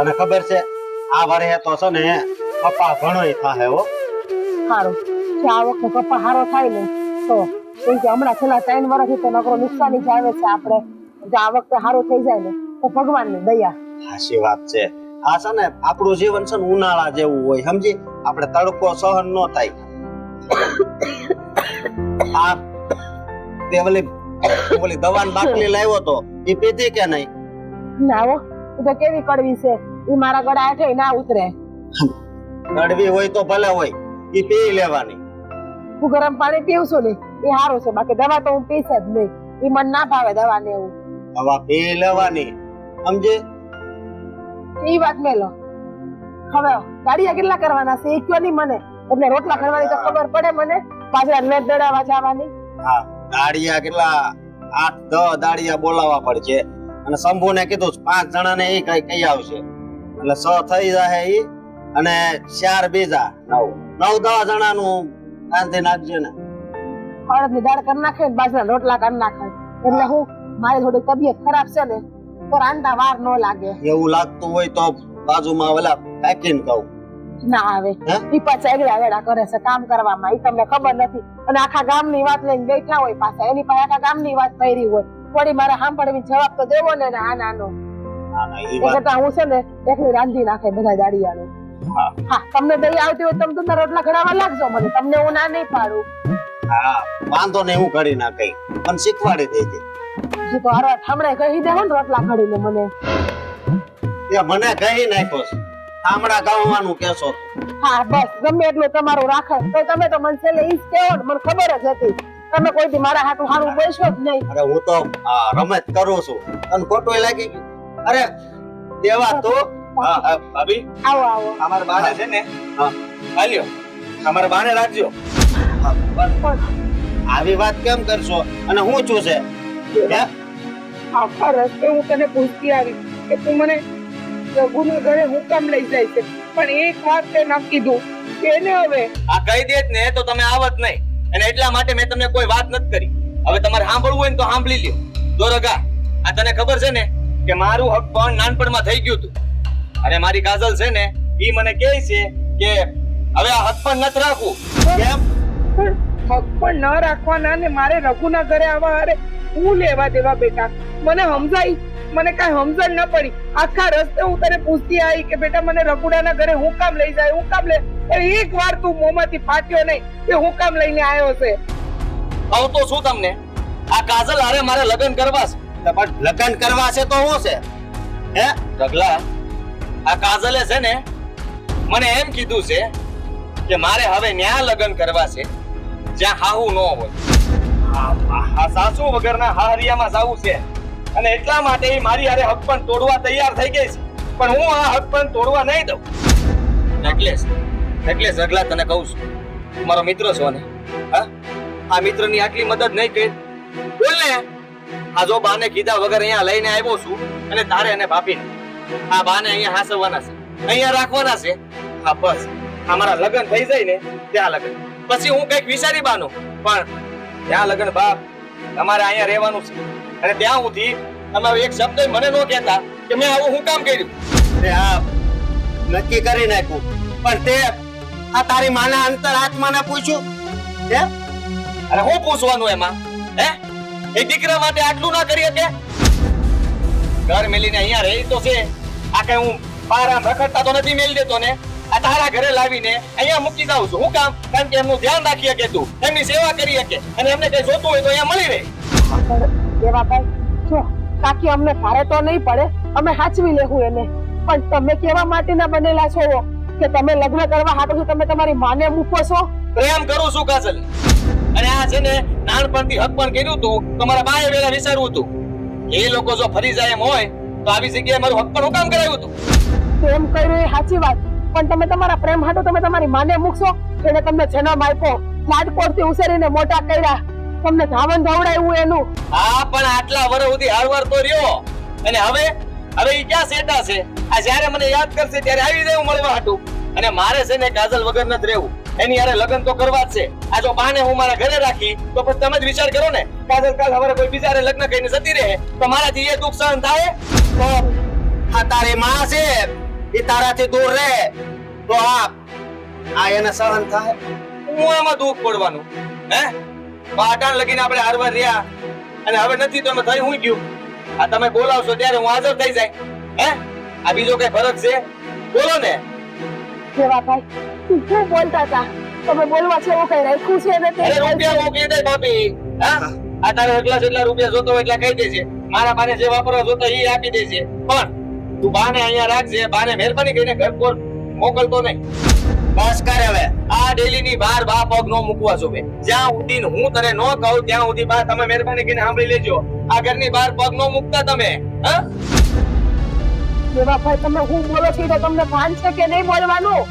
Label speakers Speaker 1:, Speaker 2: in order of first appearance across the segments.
Speaker 1: તને ખબર છે આ વરહે તો છે ને કપા ઘણોય થાહે હો.
Speaker 2: સારું કે આ વખતે કપા હારો થાય ને તો કેમ કે હમણાં છેલ્લા 3 વર્ષથી તો નકરો નુકસાની જ આવે છે આપણે. જો આ વખતે હારું થઈ જાય ને તો ભગવાનની દયા.
Speaker 1: સાચી વાત છે. આ છે ને આપણું જીવન છે ને ઉનાળા જેવું હોય સમજી. આપણે તડકો સહન ન થાય. આ તે ઓલી દવાની બાટલી લાવ્યો તો એ પીધી કે નહીં?
Speaker 2: ના હો એ તો કેવી કડવી છે એ મારા ગળા હેઠે ના ઉતરે.
Speaker 1: કડવી હોય તો ભલે હોય એ પી લેવાની.
Speaker 2: હું ગરમ પાણી પીવું છું ને એ સારું છે બાકી દવા તો હું પીશ જ નહીં. એ મને ના ભાવે દવા ને એવું.
Speaker 1: દવા પી લેવાની સમજે.
Speaker 2: એ વાત મેલો. હવે ગાડિયા કેટલા કરવાના છે એ કયો નહીં મને. એટલે રોટલા કરવાની તો ખબર પડે મને. પાછળ મેં દડાવા જવાની.
Speaker 1: હા દાડિયા કેટલા 8-10 દાડિયા બોલાવવા પડશે. અને શંભુને કીધું 5 જણાને એ કઈ આવશે એટલે 6 થઈ જાય ઈ. અને 4 બીજા 9-10 જણાનું રાંધી નાખજે ને.
Speaker 2: અડદની દાળ કરી નાખે ને બાજરા રોટલા કરી નાખે એટલે હું મારી થોડી તબિયત ખરાબ છે ને તો રાંધતા વાર ન લાગે.
Speaker 1: એવું લાગતું હોય તો બાજુમાં ઓલા પેકિંગ કહું
Speaker 2: ના આવે ઈ પાછા એગડા વેડા કરે છે કામ કરવામાં. ઈ તમને ખબર નથી. અને આખા ગામની વાત લઈને બેઠા હોય પાછા એની પાસે આખા ગામની વાત કરી હોય. થોડી મારે સાંભળવી જવાબ તો દેવો ને આ નાનો. એ કરતા હું છે ને એકલી રાંધી નાખે બધા દાડિયાને. હા તમને દહીં આવતી હોય તમે તમારા રોટલા ઘડાવા લાગજો મને. તમને હું ના નહીં પાડું.
Speaker 1: હા વાંધો ને હું કરી નાખી મને શીખવાડી દેજે.
Speaker 2: હજી તો હારો ઠમણે કહી દેવો ને રોટલા ઘડીને મને.
Speaker 1: એ મને કહી નાખ્યો છે ઠામડા ગાવાનું કેસો.
Speaker 2: હા બસ ગમે એટલું તમારું રાખે તો તમે તો મને છેલ્લે ઈ જ કહેવો ને મને ખબર જ હતી. તમે કોઈ દી મારા હાથું હારું બોલશો જ નહીં.
Speaker 1: અરે હું તો રમત કરું છું અને ખોટું લાગી ગયું. અરે દેવા તો
Speaker 3: ભાભી
Speaker 2: આવો આવો.
Speaker 3: અમારા બાને છે ને હાલ્યો અમારા બાને રાખજો.
Speaker 1: આવી વાત કેમ કરશો? અને હું છું છે
Speaker 4: આખા રસ્તે હું તને પૂછતી આવી કે તું મને રઘુના ઘરે હું કામ લઈ જાય છે પણ એક વાત તે ના કીધું કે એને હવે
Speaker 3: આ કહી દેત ને તો તમે આવત નહીં અને એટલા માટે મેં તમને કોઈ વાત નથી કરી. હવે તમારે સાંભળવું હોય ને તો સાંભળી લ્યો. જો રગા આ તને ખબર છે ને કે મારું હક પણ નાનપણમાં થઈ ગયું હતું અને મારી કાજલ છે ને ઈ મને કહે છે કે હવે આ હક પણ નથી રાખવું. કેમ?
Speaker 4: પણ હક પણ ન રાખવાના ને મારે રઘુના ઘરે આવવા હારે હું લેવા દેવા બેટા. મને સમજાઈ મને કઈ સમજણ ન પડી. આખા રસ્તે હું તને પૂછતી આવી કે બેટા મને રઘુડાના ઘરે હું કામ લઈ જાય હું કામ લે. એક વાર તું મોંમાંથી ફાટ્યો નહીં કે હું કામ લઈને આવ્યો છે.
Speaker 3: કહું તો શું તમને આ કાજલ હારે મારે લગ્ન કરવા છે.
Speaker 1: પણ લગ્ન કરવા છે તો શું છે હે
Speaker 3: રગલા આ કાજલે છે ને મને એમ કીધું છે કે મારે હવે ન્યા લગ્ન કરવા છે જ્યાં હાહુ ન હોય. આ સાસુ વગરના હાહરિયામાં જાવું છે અને એટલા માટે ઈ મારી હારે હક પણ તોડવા તૈયાર થઈ ગઈ છે પણ હું આ હક પણ તોડવા નહીં દઉં. એટલે રગલા તને કહું છું મારો મિત્ર છો ને હા આ મિત્રની આટલી મદદ નહીં કરી બોલ ને. આ જો બાને કીધા વગર અહીંયા લઈને આવ્યો છું અને તારે અને ભાભીને આ બાને અહીંયા હાસવવાના છે અહીંયા રાખવાના છે. હા બસ અમારા લગ્ન થઈ જાય ને ત્યાં લગ્ન પછી હું કઈક વિચારી બાનું પણ ત્યાં લગ્ન બાપ તમારે અહીંયા રહેવાનું છે અને ત્યાં સુધી તમે એક શબ્દ મને ન કહેતા કે મેં આવું હું કામ કર્યું.
Speaker 1: આ નક્કી કરી નાખ્યું પણ તે આ તારી માના અંતર આત્માને પૂછ્યું હે?
Speaker 3: અરે હું પૂછવાનું એમાં હે એ દીકરા માટે આટલું ના કરી શકે? ઘર મેલીને અહીંયા રહી તો છે આ કઈ હું પારામ રખડતા તો નથી મેલી દેતો ને. આ તારા ઘરે લાવીને અહીંયા મૂકી જાઉં છું હું કામ કારણ કે એમનું ધ્યાન રાખી શકે તું એમની સેવા કરી શકે અને એમને કઈ જોતું હોય તો અહીંયા મળી રહે.
Speaker 2: દેવાભાઈ જો કાકી અમને ભારે તો નહીં પડે અમે સાચવી લેવું એને. પણ તમે કેવા માટેના બનેલા છો કે તમે લગ્ન કરવા હાટુ તમે તમારી માને મૂકો છો?
Speaker 3: પ્રેમ કરું છું કાજલ અને આ છે ને નાનપણથી હક પણ કર્યું હતું તો મારા બાએ વેલા વિચારવું હતું એ લોકો જો ફરી જાય એમ હોય તો આવી જગ્યાએ મારું હક પણ હું કામ કરાવ્યું હતું.
Speaker 2: પ્રેમ કર્યો એ સાચી વાત પણ તમે તમારા પ્રેમ હાટુ તમે તમારી માને મૂકશો? એને તમને જન્મ આપ્યો લાડકોડથી ઉછેરીને મોટા કર્યા તમને ધાવણ ધવડાવ્યું એનું.
Speaker 3: હા પણ આટલા વર્ષ સુધી હારવાર તો રહ્યો અને હવે ઈ ક્યાં સેટા છે? આ જ્યારે મને યાદ કરશે ત્યારે આવી જાય મળવા હાટું અને મારે છે ને કાજલ વગર નથી રહેવું. એની હારે લગ્ન તો કરવા જ છે. આ જો બાને હું મારા ઘરે રાખી તો પછી તમે જ વિચાર કરો ને કાજલ કાલ હવે કોઈ બીજા હારે લગ્ન કરીને જતી રહે તો મારાથી એ દુઃખ સહન થાય?
Speaker 1: તો આ તારી માં છે એ તારાથી દૂર રહે તો આ એને સહન થાય.
Speaker 3: હું આમાં દુઃખ પડવાનું હે પાટાણ લગીને આપણે હારવાર રહ્યા અને હવે નથી તો એમાં થઈ હું ગયું. આ તમે બોલાવશો ત્યારે હું હાજર થઈ જાય હે આ બીજો કઈ ફરક છે બોલો ને.
Speaker 2: દેવાભાઈ તું શું બોલતા હતા? તમે બોલવા છે એવું કઈ રાખ્યું છે ને તે
Speaker 3: અરે રૂપિયા મોકલી દે ભાભી હા આ તારે જેટલા રૂપિયા જોતો હોય એટલા કહી દેજે મારા બાને જે વાપરવા જોતો એ આપી દેજે પણ તું બાને અહીંયા રાખજે બાને મહેરબાની કરીને ઘર પર મોકલતો નહીં.
Speaker 1: બસ કરે હવે.
Speaker 3: આ ડેલી ની બાર બા પગ નો મૂકવા જોવે જ્યાં સુધી હું તને નો કહું ત્યાં સુધી બા તમે મહેરબાની કરીને સાંભળી લેજો આ ઘરની બહાર પગ નો મૂકતા તમે હા.
Speaker 2: દેવાભાઈ તમે હું બોલો છો તો તમને ભાન છે કે નહીં બોલવાનું?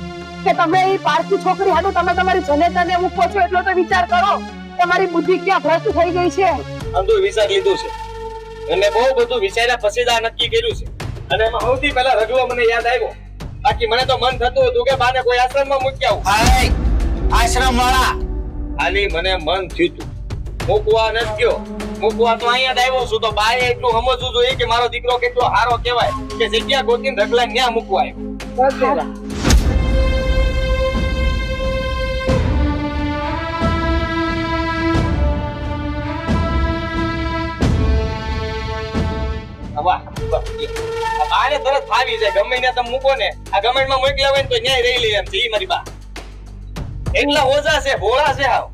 Speaker 2: કે તમે એ પારકી છોકરી હાટુ તમે તમારી જનેતાને મૂકો છો એટલો તો વિચાર કરો. તમારી બુદ્ધિ ક્યાં ભ્રષ્ટ થઈ ગઈ છે?
Speaker 3: આમ તો વિચાર લીધું છે અને બહુ બધું વિચાર્યા પછી જ આ નક્કી કર્યું છે અને એમાં સૌથી પહેલા રઘુવા મને યાદ આવ્યો. બાકી મને તો મન થતું હતું કે બાને કોઈ આશ્રમમાં મૂકી આવું.
Speaker 1: હાય આશ્રમ વાળા
Speaker 3: ખાલી મને મન થયું તું મૂકવા નથી ગયો મૂકવા તો અહીંયા જ આવ્યો છું તો બાએ એટલું સમજવું જોઈએ કે મારો દીકરો કેટલો સારો કહેવાય કે જગ્યા ગોતીને રગલા ન્યા મૂકવા આવ્યો.
Speaker 2: બસ દેવા.
Speaker 3: વાહ આ બાને તરત ફાવી જાય ગમે ત્યાં તમે મૂકો ને આ ગમેન્ટમાં મોકલ્યા હોય ને તો ન્યાય રહી લે એમ છે ઈ મારી બા એટલા ઓજા છે ભોળા છે હાવ.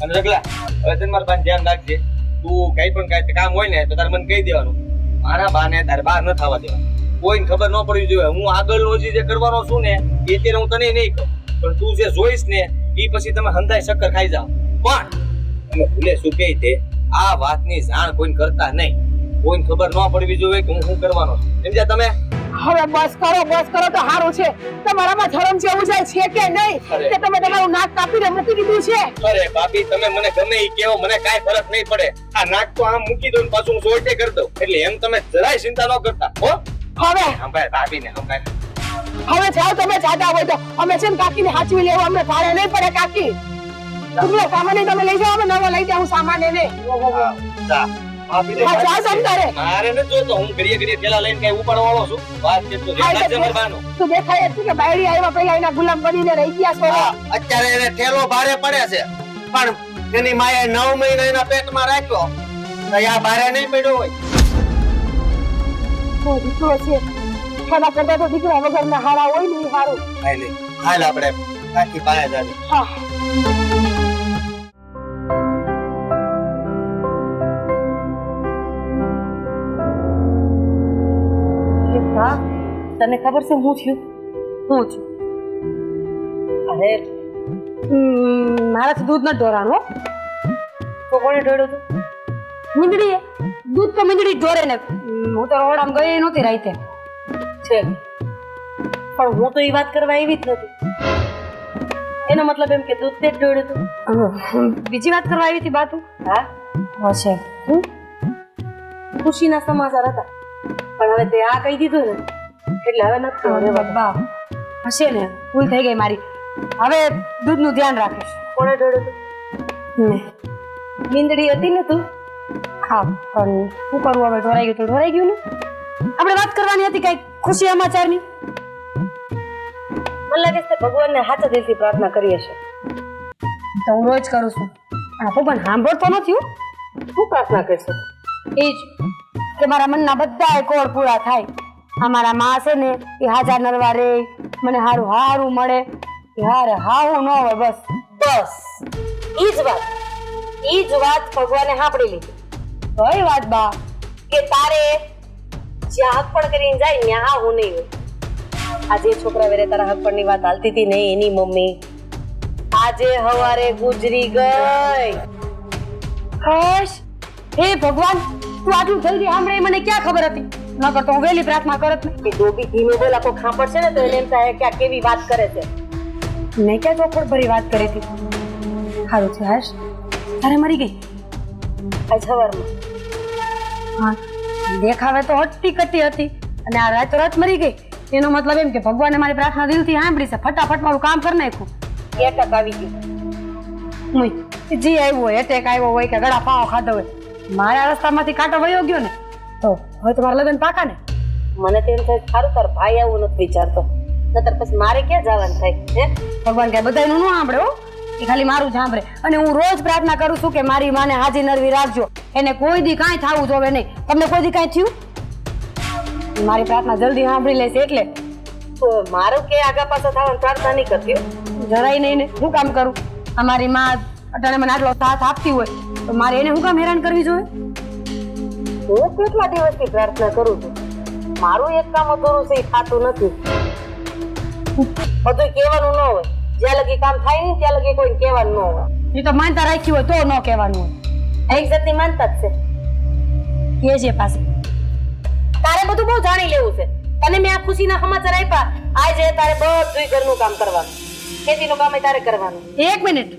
Speaker 3: અને રગલા હવે તને મારા બાને ધ્યાન રાખજે તું કઈ પણ કઈ કામ હોય ને તો તારે મને કહી દેવાનું મારા બાને તારે બહાર ન થવા દેવાનું કોઈને ખબર ન પડવી જોઈએ. હું આગળનો જે કરવાનો છું ને એ અત્યારે હું તને નહીં કહું પણ તું જે જોઈશ ને એ પછી તમે હંધાઈ શક્કર ખાઈ જાઓ પણ તમે ભૂલે શું કહે તે આ વાતની જાણ કોઈને કરતા નહીં કોઈને ખબર ન પડવી જોઈએ કે હું શું કરવાનો છું સમજ્યા તમે.
Speaker 2: હવે બસ કરો તો સારું છે. તમારામાં ધર્મ જેવું જાય છે કે નહીં?
Speaker 3: અરે.
Speaker 2: કે તમે તમારું નાક કાપીને મૂકી દીધું છે?
Speaker 3: અરે ભાભી તમે મને ગમે ઈ કહો મને કાંઈ ફરક નહીં પડે આ નાક તો આમ મૂકી દો ને પાછું હું સોલ્ટે કરી દઉં એટલે એમ તમે જરાય ચિંતા ન કરતા હો.
Speaker 2: હવે
Speaker 3: સંભાળ ભાભીને સંભાળ.
Speaker 2: હવે જાઓ તમે જાતા હોય તો અમે છે ને કાકીને સાચવી લેવા અમને ભારે નહીં પડે કાકી. તમને સામાન તમે લઈ જાઓ અમે નવો લઈ જાઉં સામાન એને.
Speaker 3: જા. ભાભીને
Speaker 2: હા, જાઓ તમ તારે.
Speaker 3: મારે નથી જોતો હું ઘડીએ થેલા લઈને કઈ ઉપાડવા વાળો છું વાત કે તો
Speaker 2: હા,
Speaker 3: જેટલા
Speaker 2: એટલે
Speaker 3: જમરવાનું
Speaker 2: તું દેખાય જ છે કે બાયડી આવ્યા પહેલા એના ગુલામ બનીને રહી ગયા છો.
Speaker 1: હા, અત્યારે એને ઠેલો ભારે પડે છે પણ એની માએ 9 મહિના એના પેટમાં રાખ્યો તો આ ભારે નહીં પડ્યો હોય.
Speaker 2: તો દીકરો છે ખાના કરતા તો દીકરા વગરના હારા હોય ને એ હારું.
Speaker 1: હાલ હાલ આપણે કાકી પાસે જાવી.
Speaker 2: હા
Speaker 5: હા તને ખબર છે હું થયું હું છું અરે મારાથી દૂધ નથી ઢોરાણું હો. તો કોણે ઢોળ્યું હતું? મીંદડીએ. દૂધ તો મીંદડી જ ઢોરે ને હું તો રોડામાં ગઈ નહોતી રાઈતે છે પણ હું તો એ વાત કરવા આવી જ નથી. એનો મતલબ એમ કે દૂધ તે જ ઢોળ્યું હતું. બીજી વાત કરવા આવી હતી બાતુ. હા હશે ખુશીના સમાચાર હતા પણ હવે તે આ કહી દીધું ને એટલે હવે નથી અરે બાબા હશે ને ભૂલ થઈ ગઈ મારી. હવે દૂધનું ધ્યાન રાખીશ. કોણે ઢોળ્યું હતું? મીંદડી હતી ને તું. હા પણ શું કરવું હવે ઢોરાઈ ગયું તો ઢોરાઈ ગયું ને. આપણે વાત કરવાની હતી કઈ ખુશી સમાચારની. મને લાગે છે ભગવાનને સાચા દિલથી પ્રાર્થના કરીએ છે તો હું રોજ કરું છું પણ ભગવાન સાંભળતો નથી હો. શું પ્રાર્થના કરશે? એ જ કે મારા મનના બધા કોળ પૂરા થાય. અમારા માં છે ને એ હાજર નરવા રે મને હારું હારું મળે એ હારે હાવું ન હોય બસ બસ ઈ જ વાત ભગવાને સાંભળી લીધી. કઈ વાત બા? કે તારે જ્યાં હક પણ કરીને જાય ત્યાં હાવું નહીં હોય. આજે છોકરા વેરે તારા હક પણની વાત હાલતી હતી નહીં એની મમ્મી આજે હવારે ગુજરી ગઈ. હશ હે ભગવાન તું આટલું જલ્દી સાંભળે મને ક્યાં ખબર હતી? નકર તો હું વહેલી પ્રાર્થના કરત ને. કે ડોબી ધીમે બોલા કોઈ ખાંપડ છે ને તો એને એમ થાય કે આ કેવી વાત કરે છે. મેં ક્યાં ચોખવટ ભરી વાત કરી હતી? સારું છે હર્ષ તારે મરી ગઈ આજ સવારમાં. હા દેખાવે તો હટતી કટી હતી અને આ રાત મરી ગઈ એનો મતલબ એમ કે ભગવાને મારી પ્રાર્થના દિલથી સાંભળી છે. ફટાફટ મારું કામ કરી નાખ્યું. એટેક આવી ગયું. જી આવ્યું હોય એટેક આવ્યો હોય કે ગળા પાવ ખાધો હોય મારા રસ્તામાંથી કાંટો વયો ગયો ને તો હવે તમારા લગ્ન પાકા ને. મને તો એમ થાય સારું તાર ભાઈ આવું નથી વિચારતો નતર પછી મારે ક્યાં જવાનું થાય હે ભગવાન કે બધાયનું ન સાંભળે હો એ ખાલી મારું જ સાંભળે અને હું રોજ પ્રાર્થના કરું છું કે મારી માને હાજી નરવી રાખજો એને કોઈ દી કાંઈ થવું જોવે નહીં તમને કોઈ દી કાંઈ થયું મારી પ્રાર્થના જલ્દી સાંભળી લેશે એટલે તો મારું કે આગા પાછા થવાની પ્રાર્થના નહીં કરતી હો. જરાય નહીં ને હું કામ કરું અમારી માં અટાણે મને આટલો સાથ આપતી હોય તો મારે એને હું કામ હેરાન કરવી જોઈએ હું કેટલા દિવસથી પ્રાર્થના કરું છું મારું એક કામ અધૂરું છે એ થતું નથી બધું કહેવાનું ન હોય જ્યાં લગી કામ થાય ને ત્યાં લગી કોઈ કહેવાનું ન હોય એ તો માનતા રાખી હોય તો ન કહેવાનું હોય એક જાતની માનતા જ છે કે છે પાસે તારે બધું બહુ જાણી લેવું છે તને મેં આ ખુશીના સમાચાર આપ્યા આજે તારે બધું ઘરનું કામ કરવાનું ખેતીનું કામ તારે કરવાનું એક મિનિટ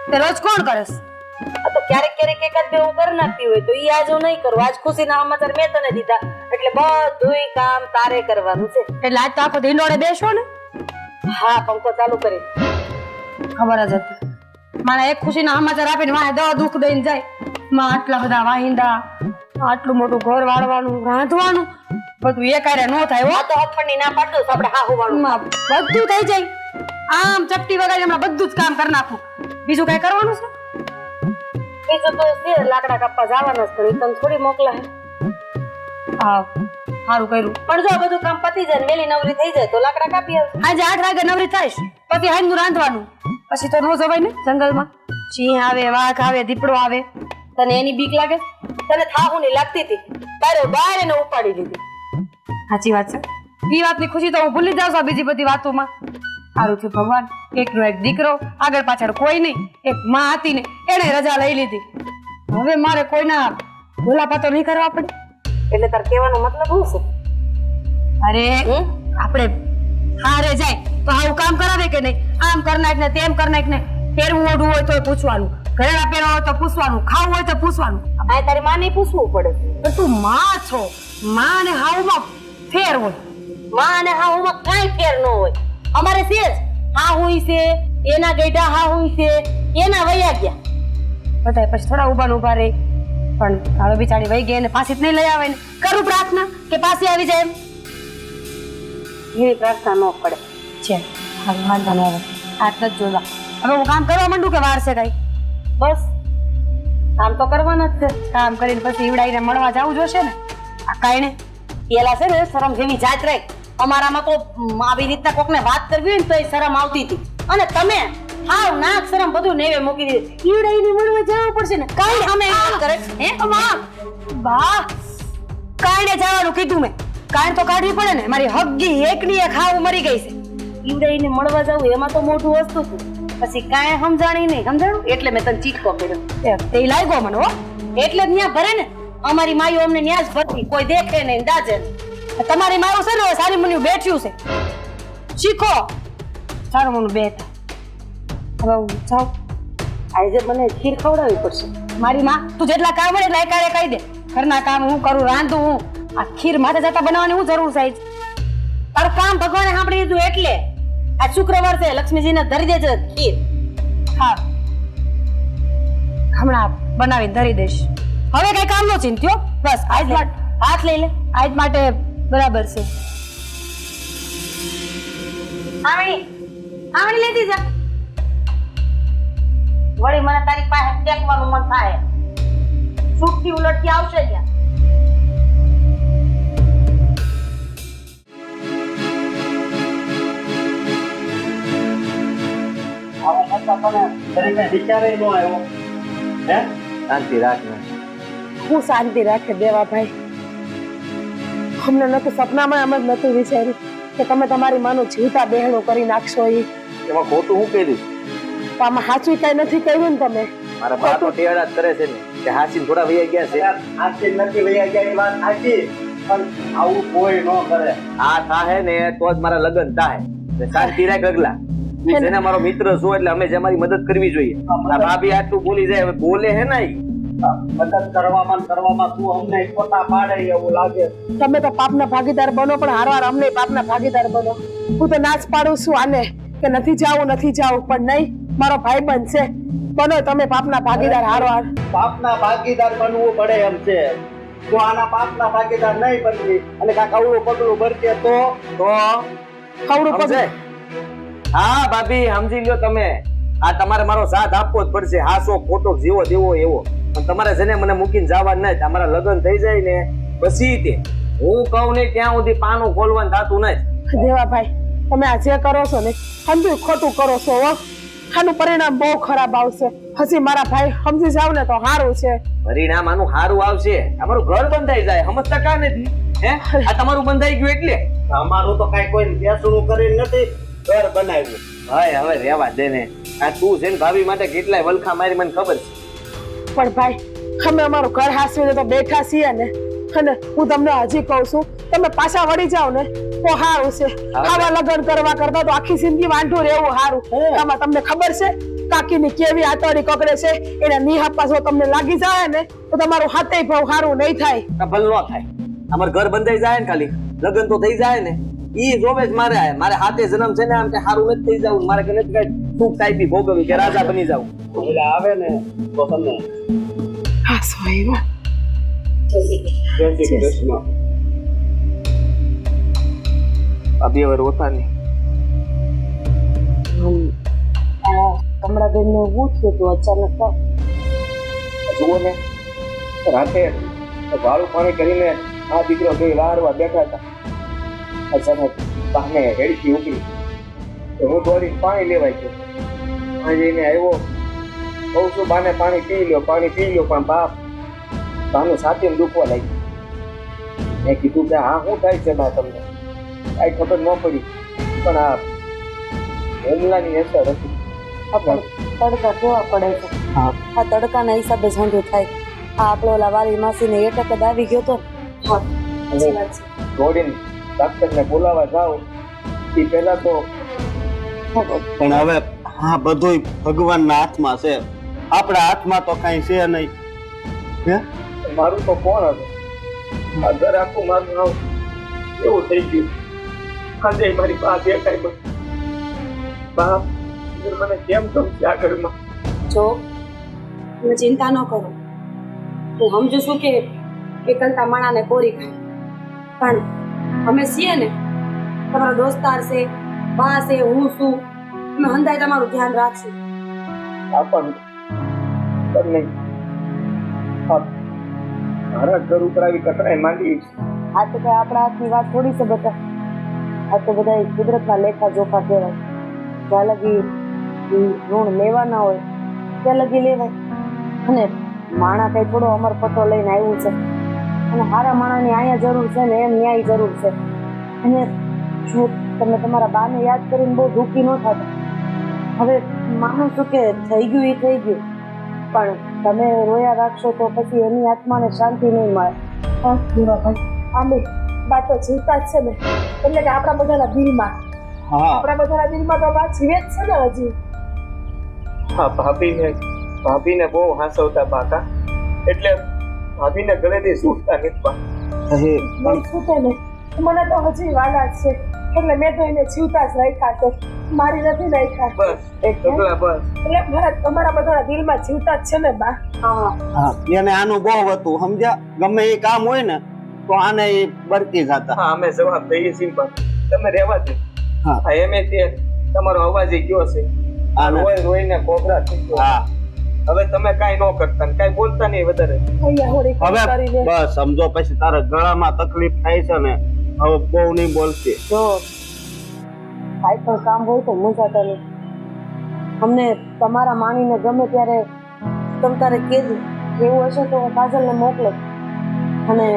Speaker 5: તે રોજ કોણ કરસ આ તો ક્યારેક ક્યારેક એકાદ બે હું કરી નાખતી હોય તો ઈ આજ હું નહીં કરું આજ ખુશીના સમાચાર મેં તને દીધા એટલે બધું કામ તારે કરવાનું છે એટલે આજ તો આખો ઢીંડોળે બેસો ને હા પંખો ચાલુ કરી ખબર જ હતી મને એક ખુશીના સમાચાર આપીને વાહે દવા દુઃખ દઈને જાય માં આટલા બધા વાહિંદા આટલું મોટું ઘર વાળવાનું રાંધવાનું બધું એ કારે ન થાય હો તો હથફણની ના પાડું તો આપણે હાહુ વાળું બધું થઈ જાય આમ ચપટી વગાડી હમણાં બધું જ કામ કરી નાખું બીજું કઈ કરવાનું છે બીજું તો છે લાકડા કાપવા જવાનું જ પણ તને થોડી મોકલાય હા સારું કર્યું પણ જો બધું કામ પતી જાય વેલી નવરી થઈ જાય તો લાકડા કાપી આવે આજે 8 વાગે નવરી થાઈશ પછી હાઈનું રાંધવાનું પછી તો નો જવાય ને જંગલમાં સિંહ આવે વાઘ આવે દીપડો આવે તને એની બીક લાગે તને થાહુ નહીં લાગતી હતી તારે બહાર એને ઉપાડી દીધી સાચી વાત છે એ વાતની ખુશી તો હું ભૂલી જાઉં છું બીજી બધી વાતોમાં સારું થયું ભગવાન એકનો એક દીકરો આગળ પાછળ કોઈ નહીં એક માં હતી ને એને રજા લઈ લીધી હવે મારે કોઈના ભૂલાપાતો નહીં કરવા પડે એટલે તાર કહેવાનો મતલબ શું છે અરે આપણે હારે જાય તો આવું કામ કરાવે કે નહીં આમ કર નાખ ને તેમ કર નાખ ને પહેરવું ઓઢવું હોય તો પૂછવાનું ઘરેણા પહેરવા હોય તો પૂછવાનું ખાવું હોય તો પૂછવાનું આ તારી માં નહીં પૂછવું પડે પણ તું માં છો માં ને હાવમાં ફેર હોય માં અને હાવમાં કાંઈ ફેર ન હોય અમારે છે જ હા હોય છે એના ગઈડા હા હોય છે એના વયા ગયા બધા પછી થોડા ઉભા રહે પણ હવે બિચારી વહી ગઈ અને પાછી જ નહીં લઈ આવે ને કરું પ્રાર્થના કે પાછી આવી જાય એમ એવી પ્રાર્થના ન પડે છે હવે વાંધો ન આવે આટલા જ જોવા હવે હું કામ કરવા માંડું કે વાર છે કઈ બસ કામ તો કરવાના જ છે કામ કરીને પછી ઈવડાઈને મળવા જવું જોશે ને આ કાંઈ ને પેલા છે ને શરમ જેવી જાત રહી અમારામાં તો આવી રીતના કોકને વાત કરવી હોય ને તો એ શરમ આવતી હતી અને તમે હાવ નાક શરમ બધું નેવે મૂકી દીધું ઈવડાઈને મળવા જવું પડશે ને કાંઈ અમે કરે હે બા કાંઈને જવાનું કીધું મેં કાંઈ તો કાઢવી પડે ને મારી હગ્ગી એકની એક હાવ મરી ગઈ છે ઈવડાઈને મળવા જવું એમાં તો મોટું વસ્તુ હતું પછી કાંઈ સમજાણી નહીં સમજાણું એટલે મેં તને ચીટકો કર્યો તે લાગ્યો મને હો એટલે જ ન્યા ભરે ને અમારી માયો અમને ન્યા જ ભરતી કોઈ દેખે નહીં દાજે તમારી મારું છે ને સારી મને બેઠ્યું છે શીખો સારું મને બેઠ હવે હું જાઉં આજે મને ખીર ખવડાવવી પડશે મારી માં તું જેટલા કામ હોય એટલા એકારે કહી દે ઘરના કામ હું કરું રાંધું હું આ ખીર માથે જતા બનાવવાની હું જરૂર થાય તારું કામ ભગવાને સાંભળી દીધું એટલે આ શુક્રવાર છે લક્ષ્મીજીને ધરી દેજે ખીર હા હમણાં બનાવી ધરી દઈશ હવે કઈ કામ નો ચિંત્યો બસ આજ હાથ લઈ લે આજ માટે બરાબર છે આવણી લેતી જા વળી મને તારી પાસે ટેકવાનું મન થાય છૂટથી ઉલટથી આવશે ત્યાં
Speaker 1: શાંતિ રાખ ને
Speaker 2: હું શાંતિ રાખે દેવા ભાઈ અમને નતું સપનામાં એમ જ નતું વિચાર્યું કે તમે તમારી માનું જીવતા બહેણું કરી નાખશો
Speaker 3: એમાં ખોટું હું કર્યું
Speaker 2: તો આમાં સાચું કઈ નથી કર્યું ને તમે
Speaker 3: મારા બા તો ટેડા જ કરે છે ને કે હાસી થોડા વૈયા ગયા છે
Speaker 1: આથી નથી વૈયા ગયા એ વાત સાચી પણ આવું કોઈ ન કરે
Speaker 3: આ થાહે ને તો જ મારા લગ્ન થાહે શાંતિ રાખ અગલા જેને મારો મિત્ર છો એટલે અમે જે અમારી મદદ કરવી જોઈએ આ ભાભી આટલું બોલી જાય હવે બોલે હે ને
Speaker 1: મદદ કરવામાં તું અમને ખોટા પાડે એવું લાગે
Speaker 2: તમે તો પાપના ભાગીદાર બનો પણ હારવાર અમને પાપના ભાગીદાર બનો હું તો નાચ પાડું છું આને કે નથી જાવું પણ નહીં મારો ભાઈ બનશે બનો તમે પાપના ભાગીદાર હારવાર
Speaker 1: પાપના ભાગીદાર બનવું પડે એમ છે જો આના પાપના ભાગીદાર નહીં બનવી અને કાંઈક અવળું પગલું ભરશે તો
Speaker 2: ખવડું પગ
Speaker 3: સમજે? હા ભાભી સમજી લ્યો તમે. આ તમારે મારો સાથ આપવો જ પડશે. હાસો ખોટો જેવો દેવો એવો. પણ તમારે છે ને મને મૂકીને જવાનું નહીં. તમારા લગ્ન થઈ જાય ને પછી તે હું કહું નહીં ત્યાં સુધી પાનું ખોલવાનું થતું નહીં.
Speaker 2: દેવાભાઈ તમે આ જે કરો છો ને સમજુ ખોટું કરો છો હો. આનું પરિણામ બહુ ખરાબ આવશે. હજી મારા ભાઈ સમજી જાવ ને તો સારું છે.
Speaker 3: પરિણામ આનું સારું આવશે. અમારું ઘર બંધાઈ જાય. સમજતા કા નથી? હે આ તમારું બંધાઈ ગયું એટલે
Speaker 1: અમારું તો કાંઈ કોઈ બેસણું કરીને નથી ઘર બનાવ્યું.
Speaker 3: ભાઈ હવે રહેવા દે ને. આ તું છે ને ભાભી માટે કેટલાય વલખા મારી મને ખબર છે.
Speaker 2: પણ ભાઈ અમે અમારું ઘર હાસવીને તો બેઠા છીએ ને અને હું તમને હજી કહું છું તમે પાછા વળી જાઓ ને તો સારું છે. આવા લગ્ન કરવા કરતા તો આખી જિંદગી વાંઢું રહેવું સારું. આમાં તમને ખબર છે કાકીની કેવી આતડી કકડે છે એને નિહાપા જો તમને લાગી જાય ને તો તમારું હાથે ભાવ સારું નહીં થાય.
Speaker 3: આ ભલ ન થાય. અમારું ઘર બંધાઈ જાય ને ખાલી લગ્ન તો થઈ જાય ને ઈ જોવે જ મારે હાથે જન્મ છે ને આમ કે સારું નથી થઈ જવું. મારે કે નથી કઈ સુખ ટાઈપી ભોગવવી કે રાજા બની જાવ.
Speaker 1: એટલે આવે ને તો તમને
Speaker 2: હા સોય
Speaker 1: જય શ્રી કૃષ્ણ.
Speaker 3: અભી હવે રોતા નહીં.
Speaker 2: કમળાબેન ને એવું થયું હતું અચાનક.
Speaker 3: જુઓ ને રાતે વાળું પાણી કરીને આ દીકરો જોઈ વારવા બેઠા હતા. અચાનક પાને હેડકી ઉકળી તો હું દોડીને પાણી લેવાય ગયો. પાણી લઈને આવ્યો. બહુ શું બાને પાણી પી લ્યો પણ બાપ બાનું સાથે દુખવા લાગ્યું. મેં કીધું કે હા શું થાય છે બા તમને? કાંઈ ખબર ન પડી પણ આ હુમલાની અસર હતી.
Speaker 5: તડકા કેવા પડે છે. આ તડકાના હિસાબે ઝંડુ થાય. આ આપણો ઓલા વાલી માસીને એટક જ આવી ગયો તો
Speaker 3: દોડીને ડાક્ટરને બોલાવવા જાઓ એ પહેલા તો
Speaker 1: પણ હવે હા બધું ભગવાનના હાથમાં છે. આપણા હાથમાં તો કાંઈ છે નહીં. હે
Speaker 3: મારું તો કોણ હતું? આ ઘર આખું મારું નામ એવું થઈ ગયું. આજે મારી બા દેખાય બસ. બા મને કેમ ગમશે આ ઘરમાં?
Speaker 5: જો તમે ચિંતા ન કરો. હું સમજુ છું કે એકલતા માણાને કોરી ખાય પણ અમે છીએ ને તમારો દોસ્તાર છે બા છે હું છું અમે હંધાય તમારું ધ્યાન રાખશું.
Speaker 3: આ પણ નહીં મારા ઘર ઉપર આવી કટરાઈ માંડી.
Speaker 5: આ તો કઈ આપણા હાથની વાત થોડી છે બધા. આ તો બધા કુદરતના લેખા જોખા કહેવાય. જ્યાં લગી ઋણ લેવાના હોય ત્યાં લગી લેવાય. અને માણા કઈ થોડો અમર પટ્ટો લઈને આવ્યું છે અને હારા માણાની અહીંયા જરૂર છે ને એમ ન્યાય જરૂર છે. અને જો તમે તમારા બાને યાદ કરીને બહુ દુઃખી ન થતા. હવે માનું છું કે થઈ ગયું એ થઈ ગયું પણ તમે રોયા રાખશો તો પછી એની આત્માને શાંતિ નહીં મળે.
Speaker 2: આમે બા તો જીવતા જ છે ને એટલે કે આપણા બધાના દિલમાં
Speaker 1: હા
Speaker 2: આપણા બધાના દિલમાં તો બા જીવે જ છે ને હજી.
Speaker 3: હા ભાભીને બહુ હાંસવતા બાકા એટલે ભાભીને ગળેથી છૂટતા નથી બા.
Speaker 2: નહીં છૂટે ને મને તો હજી વાલા જ છે એટલે મેં તો એને જીવતા જ રાખ્યા છે. મારી નથી રાખ્યા.
Speaker 3: બસ એક ઢગલા બસ.
Speaker 2: એટલે મારા તમારા બધાના દિલમાં જીવતા જ છે ને બા.
Speaker 1: હા એને આનું બહુ હતું સમજ્યા. ગમે એ કામ હોય ને તો આને એ બરકી જતા.
Speaker 3: હા અમે જવાબ દઈએ છીએ પણ તમે રહેવા દો.
Speaker 1: હા
Speaker 3: આ એમે તે તમારો અવાજ ગયો છે. આ રોઈને કોબરા થઈ ગયો.
Speaker 1: હા
Speaker 3: હવે તમે કાઈ ન કરતા ને કાઈ બોલતા નહીં વધારે.
Speaker 2: અહીંયા હોળી
Speaker 1: હવે
Speaker 2: કરીને
Speaker 1: બસ સમજો પછી તારા ગળામાં તકલીફ થાય છે ને હવે બહુ નહીં બોલતી.
Speaker 5: જો કાંઈ પણ કામ હોય તો મૂંઝાતા નહીં. અમને તમારા માણીને ગમે ત્યારે તમ તારે કહેજો. એવું હશે તો હું કાજલને મોકલો. અને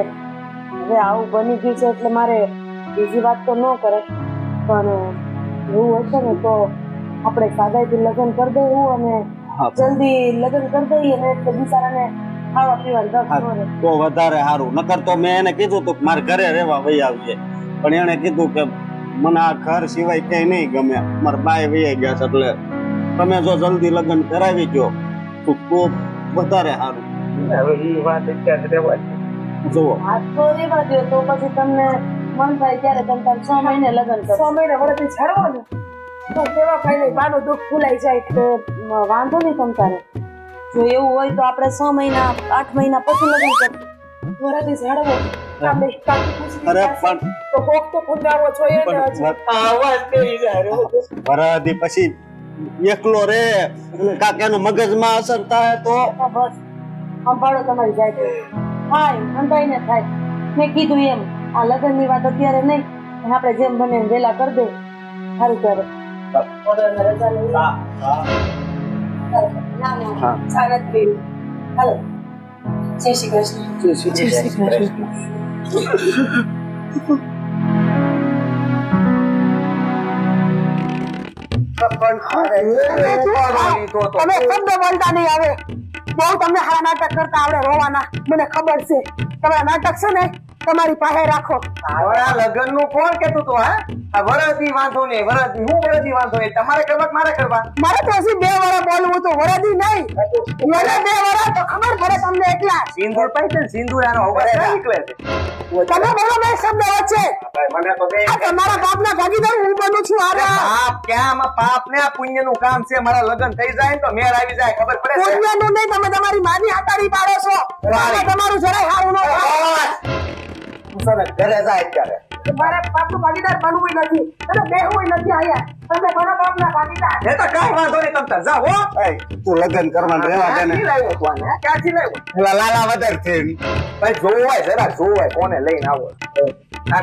Speaker 5: હવે આવું બની ગયું છે એટલે મારે બીજી વાત તો ન કરે પણ એવું હશે ને તો આપણે સાદાઈથી લગ્ન કરી દઈએ અને જલ્દી લગ્ન કરી દઈએ ને એટલે બિચારાને ખાવા પીવાનું રસ ન રહે.
Speaker 1: તો વધારે સારું. નકર તો મેં એને કીધું તું કે મારે ઘરે રહેવા વહી આવજે પણ એને કીધું કે મને આ ઘર સિવાય ક્યાંય નહીં ગમે. મારા બાય વહી ગયા છે એટલે તમે જો જલ્દી લગ્ન કરાવી દો તો વધારે સારું.
Speaker 3: હવે એ વાત અત્યારે રહેવા દો.
Speaker 1: જુઓ
Speaker 5: હાથ તો રેવા દો તો પછી તમને મન થાય ત્યારે તમે તાર 6 મહિને લગ્ન કરો.
Speaker 2: 6 મહિના વરસથી છાડવો ને તો કેવા ભાઈને બાનું દુઃખ ભૂલાઈ જાય.
Speaker 5: તો વાંધો નહીં તમ તારે. જો એવું હોય તો આપણે 6 મહિના 8 મહિના પછી લગ્ન કરીએ.
Speaker 2: વરાથી ઝાડવો આમે કાકી પૂછડી
Speaker 1: અરે
Speaker 2: પાસે તો કોક તો ફુંડાવો જોઈએ ને હજી.
Speaker 3: આવાજ તેરી જાય
Speaker 1: વરાદી પછી એકલો રે કાક એનું મગજમાં અસર થાય તો
Speaker 5: તો બસ સંભાળો તમારી જાત થાય સંભાળીને થાય મેં કીધું એમ આ લગ્નની વાત અત્યારે નહીં અને આપણે જેમ બને એમ વહેલા કરી દે સારું કરે રજા લઈ
Speaker 2: સારત પીવું હાલો જય શ્રી કૃષ્ણ
Speaker 3: જય શ્રી કૃષ્ણ
Speaker 2: તમે શબ્દ બોલતા નહીં આવે બહુ તમને હારા નાટક કરતા આવડે રોવાના મને ખબર છે તમારા નાટક છે ને તમારી પાસે રાખો
Speaker 3: લગ્ન નું કોણ કેતું તો હા આ વરદી વાંધો નહીં વરદી હું વરદી વાંધો નહીં તમારે કરવા કે મારે કરવા
Speaker 2: મારે તો હજી 2 વર્ષ બોલવું તો વરદી નહીં મને 2 વર્ષ તો ખબર પડે તમને એટલા
Speaker 3: સિંદૂર પાઈ છે સિંદૂર આનો અવાજ નીકળે છે
Speaker 2: તમે બોલો બે શબ્દ વચ્ચે
Speaker 3: મને તો બે
Speaker 2: આ તમારા બાપના ભાગીદાર હું બનું છું આરે
Speaker 3: પાપ ક્યાં આમાં પાપ ને આ પુણ્ય નું કામ છે મારા લગ્ન થઈ જાય ને તો મેર આવી જાય ખબર પડે છે
Speaker 2: પુણ્યનું નહીં તમે તમારી માની હાટાડી પાડો છો
Speaker 3: વારી.
Speaker 2: તમારું જરાય હારું ન થાય
Speaker 3: સરસ ઘરે જાય ત્યારે
Speaker 2: મારે બાપનું ભાગીદાર બનવું નથી અને બેહવું નથી આયા તમે બનો બાપના ભાગીદાર
Speaker 3: એ તો કઈ વાંધો નહીં તમ તાર જાઓ હો
Speaker 1: તું લગ્ન કરવાનું રહેવા દે ને
Speaker 3: ક્યાંથી લાવ્યો તું આને? ક્યાંથી લાવ્યો
Speaker 1: પેલા લાલા વધારે છે
Speaker 3: ભાઈ જોવાય જરા જોવાય કોને લઈને આવો આ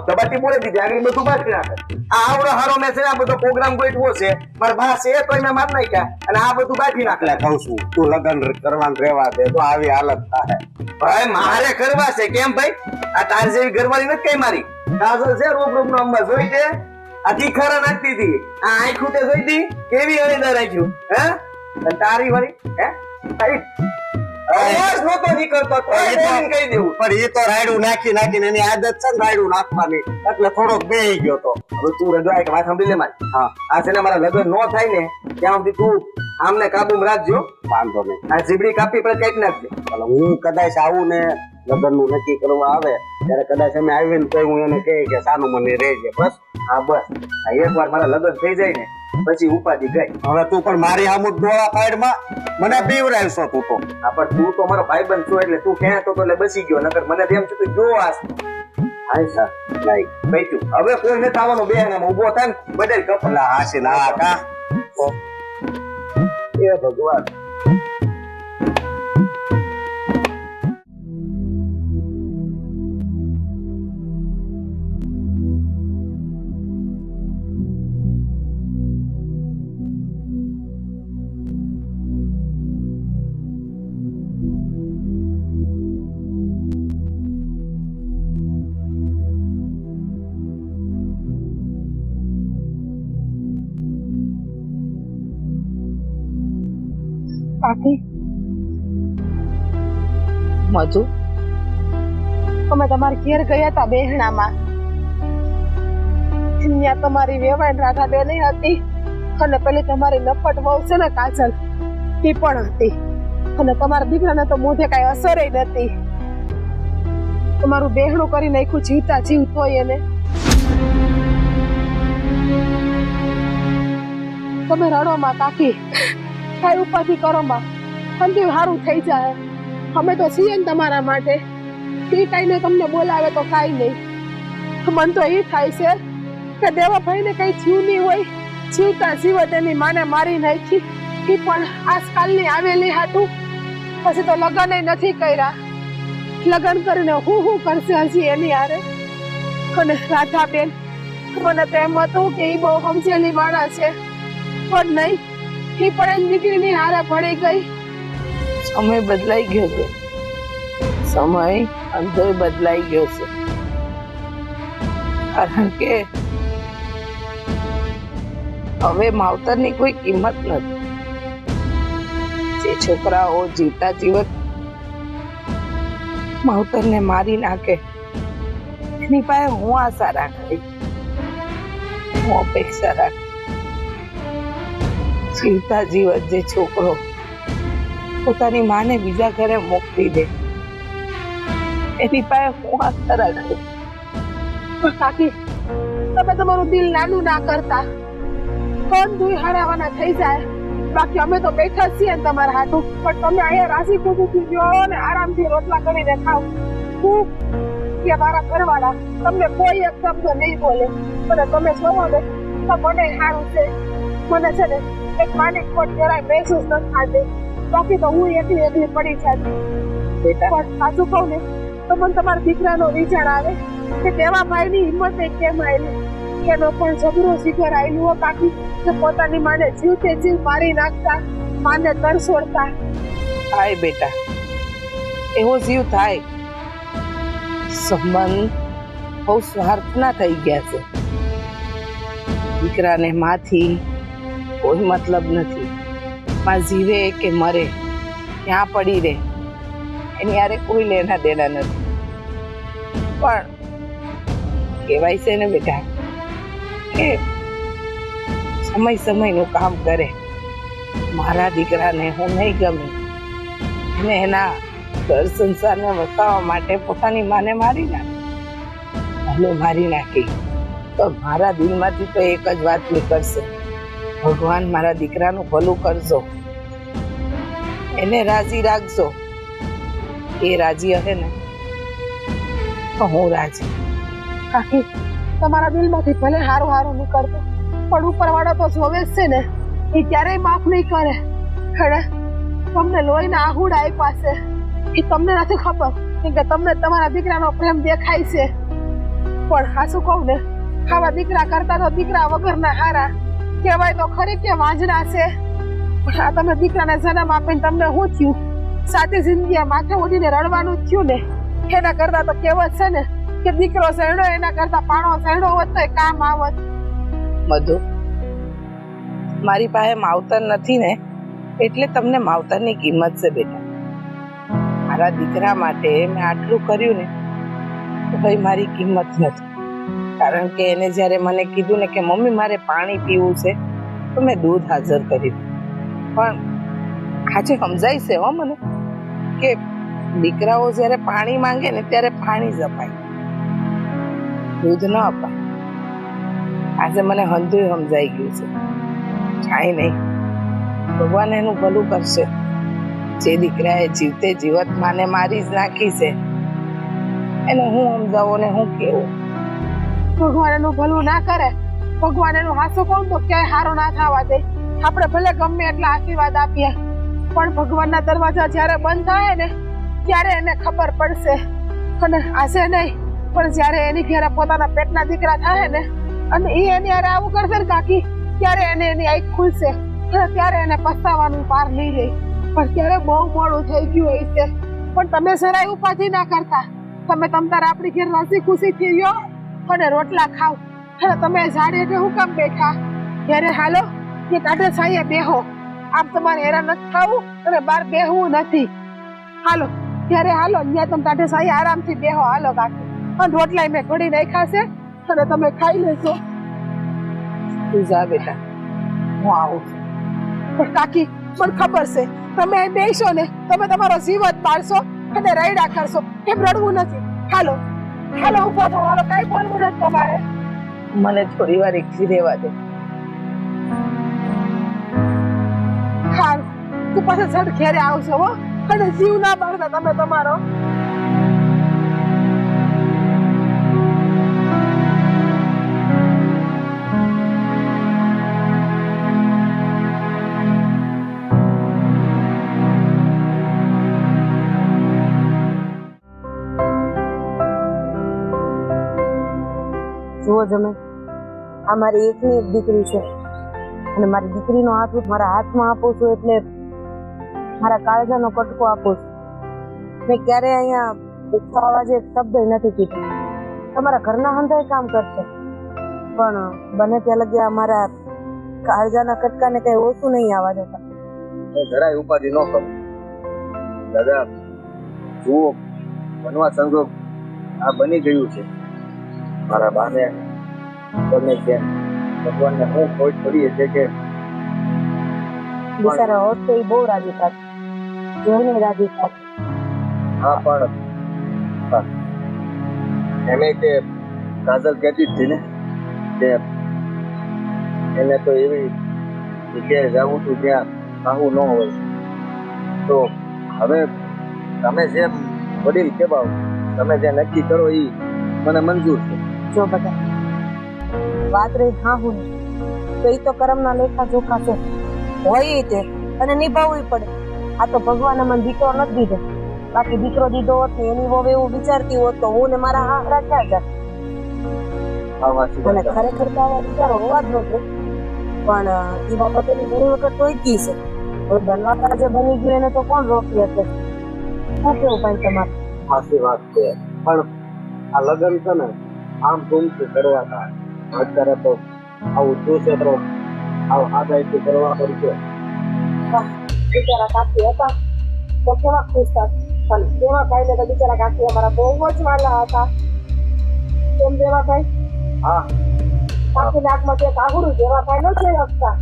Speaker 3: ધબાટી બોલે દીધી આગળ બધું બાકી નાખે આ આવડો હારો મેં છે ને આ બધો પ્રોગ્રામ ગોઠવો છે મારા બા છે તોય મેં માર નાખ્યા અને આ બધું બાકી નાખે
Speaker 1: એટલે કહું છું તું લગ્ન કરવાનું રહેવા દે તો આવી હાલત થાય
Speaker 3: ભાઈ મારે કરવા છે કેમ ભાઈ આ તાર જેવી ઘરવાળી નથી કઈ મારી કાજલ છે રૂપ રૂપ નો અંબા જોઈ છે આ તીખારા નાખતી હતી આ આંખું તે જોઈ હતી કેવી અણીદાર રાખ્યું હે અને તારી વાળી હે તારી અવાજ નહોતો નીકળતો તો એ બોલીને કહી દેવું
Speaker 1: પણ એ તો રાયડું નાખીને એની આદત છે ને રાયડું નાખવાની એટલે થોડોક બેહી ગયો તો
Speaker 3: હવે તું રજવાય કે વાત સાંભળી લે મારી
Speaker 1: હા
Speaker 3: આ છે ને મારા લગ્ન નો થાય ને ત્યાં સુધી તું આમને કાબુમાં રાખજો
Speaker 1: વાંધો નહીં
Speaker 3: આ જીબડી કાપી પડે કાઢી નાખજે
Speaker 1: એટલે હું કદાચ આવું ને લગ્ન નું નક્કી કરવા આવે ત્યારે કદાચ અમે આવીને તો હું એને કહે કે સાનું મને રહેજે બસ
Speaker 3: હા બસ આ એકવાર મારા લગ્ન થઈ જાય ને પછી ઉપાધિ ગઈ
Speaker 1: હવે તું પણ મારી આમ ડોળા પાડમાં મને બીવરાવશો તું તો
Speaker 3: હા પણ તું તો મારો ભાઈબંધ છો એટલે તું ક્યાં તો એટલે બસી ગયો નકર મને તેમ છે તું જો આ
Speaker 1: હાય સર લાઈક
Speaker 3: બેઠું હવે કોઈ નથી આવવાનું બે ને ઉભો થાય ને બદલ કપડા
Speaker 1: પેલા હાસી ના કા
Speaker 3: એ ભગવાન
Speaker 2: કાકી
Speaker 4: મજુ
Speaker 2: અમે તમારે ઘેર ગયા હતા બેહણામાં ત્યાં તમારી વેવાણ રાધા બેન હતી અને પેલી તમારી નફટ વહુ છે ને કાજલ એ પણ હતી અને તમારા દીકરાને તો મોઢે કઈ અસર નથી તમારું બેહણું કરી નાખ્યું જીવતા જીવતોય એને તમે રડો માં કાકી કઈ ઉપાધિ કરો માં અંતિમ સારું થઈ જાય અમે તો છીએ ને તમારા માટે એ કઈ ને તમને બોલાવે તો કઈ નહીં મન તો એ થાય છે કે દેવાભાઈ ને કઈ થયું નહીં હોય જીવતા જીવત એની માને મારી નાખી એ પણ આજકાલની આવેલી હાટું પછી તો લગ્ન નથી કર્યા લગ્ન કરીને હું કરશે હજી એની હારે અને રાધાબેન મને તો એમ હતું કે એ બહુ સમજેલી માણસ છે પણ નહીં એ પણ એની દીકરીની હારે પડી ગઈ
Speaker 4: સમય બદલાઈ ગયો છે સમય અંધો બદલાઈ ગયો છે કારણ કે હવે માવતરની કોઈ કિંમત નથી જે છોકરાઓ જીવતા જીવત માવતરને મારી નાખે એની પાસે હું આશા રાખી હું અપેક્ષા રાખી જીવતા જીવત જે છોકરો પોતાની માને બીજા ઘરે મોકલી દે એની પાસે હું આશા રાખું
Speaker 2: કાકી તમે તમારું દિલ નાનું ના કરતા કોણ દુઈ હરાવાના થઈ જાય બાકી અમે તો બેઠા જ છીએ ને તમારા હાથું. પણ તમે અહીંયા રાજી ખુશીથી જો ને આરામથી રોટલા કરીને ખાઓ. હું કે મારા ઘરવાળા તમને કોઈ એક શબ્દ નહીં બોલે, અને તમે જોવો ને તો મને સારું છે. મને છે ને એક માલિક પણ જરાય મહેસૂસ નથી થતી. બાકી તો હું એકલી પડી જાતી. પણ સાચું કહું ને તો મને તમારા દીકરાનો વિચાર આવે કે તેવા ભાઈની હિંમત કેમ આવી, એનો પણ જબરો શિખર આવેલું હોય. બાકી કે પોતાની માને જીવતે જીવ મારી નાખતા, માને તરસોડતા.
Speaker 4: થાય બેટા, એવો જીવ થાય. સંબંધ બહુ સ્વાર્થના થઈ ગયા છે. દીકરાને માથી કોઈ મતલબ નથી. માં જીવે કે મરે, ક્યાં પડી રહે, એની હારે કોઈ લેના દેના નથી. પણ કહેવાય છે ને બેટા કે સમય સમયનું કામ કરે. મારા દીકરાને હું નહીં ગમી અને એના ઘર સંસારને વસાવવા માટે પોતાની માને મારી નાખી. ભલે મારી નાખી તો મારા દિલમાંથી તો એક જ વાત નીકળશે, ભગવાન મારા દીકરાનું ભલું કરજો, એને રાજી રાખજો. એ રાજી હશે ને તો હું રાજી.
Speaker 2: કાકી તમારા દિલમાંથી ભલે હારું હારું નીકળતું, પણ ઉપરવાળો તો જોવે જ છે ને, એ ક્યારેય માફ નહીં કરે. ખરે તમને લોહીના આહુડા આપ્યા છે, એ તમને નથી ખબર કે તમને તમારા દીકરાનો પ્રેમ દેખાય છે. પણ હાસું કહું ને, આવા દીકરા કરતા તો દીકરા વગરના હારા કહેવાય તો ખરી કે વાંજણા છે. પણ આ તમે દીકરાને જન્મ આપીને તમને શું થયું? સાચી જિંદગી માથે ઉડીને રડવાનું જ થયું ને. એના કરતા તો કહેવત છે ને કે દીકરો સહેડો એના કરતા પાણો સહેડો હોત તો કામ આવત.
Speaker 4: મધુ, મારી પાસે માવતર નથી ને એટલે તમને માવતરની કિંમત છે બેટા. મારા દીકરા માટે મેં આટલું કર્યું ને તો ભાઈ મારી કિંમત નથી. કારણ કે એને જ્યારે મને કીધું ને કે મમ્મી મારે પાણી પીવું છે તો મેં દૂધ હાજર કર્યું. પણ આજે સમજાય છે હો મને કે દીકરાઓ જ્યારે પાણી માંગે ને ત્યારે પાણી જ અપાય, દૂધ ન અપાય. આજે મને હંધુય સમજાઈ ગયું છે. કાંઈ નહીં, ભગવાન એનું ભલું કરશે. જે દીકરાએ જીવતે જીવત માને મારી જ નાખી છે એને હું સમજાવું ને હું કેવું?
Speaker 2: ભગવાન એનું ભલું ના કરે, ભગવાન એનું હાસું કહું તો ક્યાંય હારું ના થવા દે. આપણે ભલે ગમે એટલા આશીર્વાદ આપીએ, પણ ભગવાનના દરવાજા જ્યારે બંધ થાય ને ત્યારે એને ખબર પડશે. અને આજે નહીં પણ જ્યારે એની ઘરે પોતાના પેટના દીકરા થાય ને અને એ એની હારે આવું કરશે ને કાકી, ત્યારે એને એની આંખ ખુલશે અને ત્યારે એને પસ્તાવાનું પાર નહીં રહે. પણ ત્યારે બહુ મોડું થઈ ગયું હોય છે. પણ તમે જરાય ઉપાધિ ના કરતા, તમે તમતાર આપણી ઘેર રાજી ખુશીથી રહ્યો અને રોટલા ખાવ. અને તમે ઝાડે એટલે હું કામ બેઠા? ઘરે હાલો કે કાંઠે છાંયે બેહો. આમ તમારે હેરાન નથી થવું અને બહાર બેહવું નથી. હાલો ત્યારે હાલો, ત્યાં તમે કાંઠે છાંયે આરામથી બેહો. હાલો કાકી, અને રોટલા મેં ઘડી નાખ્યા છે અને તમે ખાઈ લેશો.
Speaker 4: તું જા બેટા, હું આવું છું.
Speaker 2: પણ કાકી મને ખબર છે તમે અહીં બેસો ને તમે તમારો જીવત પાડશો અને રૈડા કરશો, એમ રડવું નથી. હાલો હાલો ઉભો થો, હાલો કઈ બોલવું નથી તમારે.
Speaker 4: મને થોડી વાર એકલી રહેવા દે.
Speaker 2: હારું તું પાછા ઝડ ઘેરે આવશો હો, અને જીવ ના બાળતા તમે તમારો.
Speaker 5: જુઓ જમે, આ મારી એકની એક દીકરી છે અને મારી દીકરીનો હાથ હું મારા હાથમાં આપું છું એટલે મારા કાળજાનો કટકો આપું છું. મેં ક્યારેય અહીંયા ઊંચા અવાજે શબ્દ નથી કીધો. તમારા ઘરના હંધાય કામ કરશે પણ બને ત્યાં લગી અમારા કાળજાના કટકાને કઈ ઓછું નહીં આવવા દેતા.
Speaker 3: જરાય ઉપાધિ ન કરો દાદા. જુઓ, બનવા સંજોગ આ બની ગયું છે. મારા બાને ગમે છે, ભગવાનને હું ખોટ પડીએ છે કે
Speaker 5: બિચારા હોત તો એ બહુ રાજી થાત, જોઈને રાજી થાત.
Speaker 3: હા પણ એમે કે કાજલ કહેતી હતી ને કે એને તો એવી જગ્યાએ જવું હતું જ્યાં આવું ન હોય તો હવે તમે જે વડીલ કહેવાઓ, તમે જે નક્કી કરો એ મને મંજૂર છે.
Speaker 5: જો બધા વાત રહી હા હું તો એ તો કર્મના લેખા જોખા છે, હોય તે અને નિભાવવું પડે. આ તો ભગવાને મને દીકરો નથી દીધો, બાકી દીકરો દીધો હોત ને એની વહુ એવું વિચારતી હોત તો હું ને મારા હારા ક્યાં જાત.
Speaker 3: આ વાંચી
Speaker 5: અને ખરેખર તો આવા વિચારો હોવા જ નથી, પણ એ બાબતેની ઘણી વખત તો ઈ છે. હવે બનવા જે બની ગયું એને તો કોણ રોકી શકે? શું કેવું ભાઈ તમારે?
Speaker 3: સાચી વાત છે, પણ આ લગ્ન છે ને આમ ધૂમથી કરવા હતા. અત્યારે તો આવું શું છે તો આવું આદાયથી કરવા પડશે.
Speaker 2: બિચારા કાકી હતા તો કેવા ખુશ હતા, પણ દેવાભાઈ ને તો બિચારા કાકી અમારા બહુ જ વાલા હતા. કેમ દેવાભાઈ?
Speaker 3: હા
Speaker 2: કાકી નાકમાં જે કાગુડું દેવાભાઈ ન જોઈ શકતા.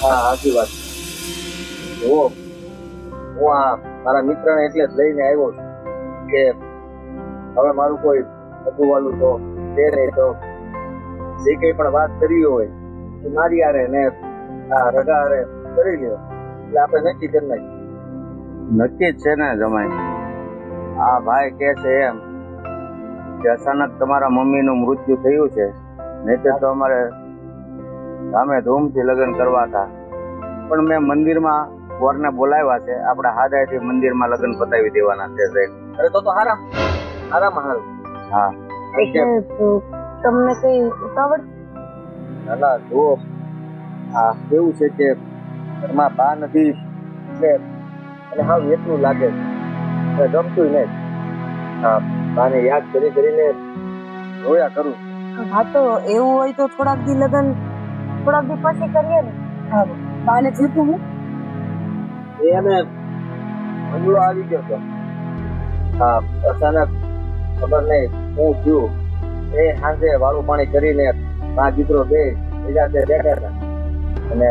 Speaker 3: હા સાચી વાત. જુઓ, હું આ મારા મિત્રને એટલે જ લઈને આવ્યો છું કે હવે મારું કોઈ અગુવાલું તો તે નહીં, તો જે કંઈ પણ વાત કરી હોય એ મારી હારે ને આ રગા હારે કરી લ્યો એટલે આપણે નક્કી કરી નાખીએ.
Speaker 1: નક્કી જ છે ને જમાઈ. આ ભાઈ કે છે એમ કે અચાનક તમારા મમ્મીનું મૃત્યુ થયું છે, નહીં તો અમારે સામે ધૂમથી લગ્ન કરવા હતા, પણ મેં મંદિરમાં વરને બોલાવ્યા છે, આપણે હાદાયથી મંદિરમાં લગ્ન પતાવી દેવાના છે સાહેબ.
Speaker 3: અરે તો હારામ હારું.
Speaker 1: હા
Speaker 5: એટલે તમને કઈ ઉતાવળ?
Speaker 3: ના જુઓ, આ કેવું છે કે ઘરમાં બા નથી એટલે અને હાવ એટલું લાગે છે, ગમતું નહીં. હા, બાને યાદ કરીને રોયા કરું.
Speaker 5: હા તો એવું હોય તો થોડાક દી લગન થોડાક દી પછી કરીએ ને. હા બાને જીતું હું
Speaker 3: એને હમલો આવી ગયો હતો. હા, અચાનક ખબર નહીં શું થયું. એ સાંજે વાળું પાણી કરીને મા દીકરો બે બીજા બેઠા હતા અને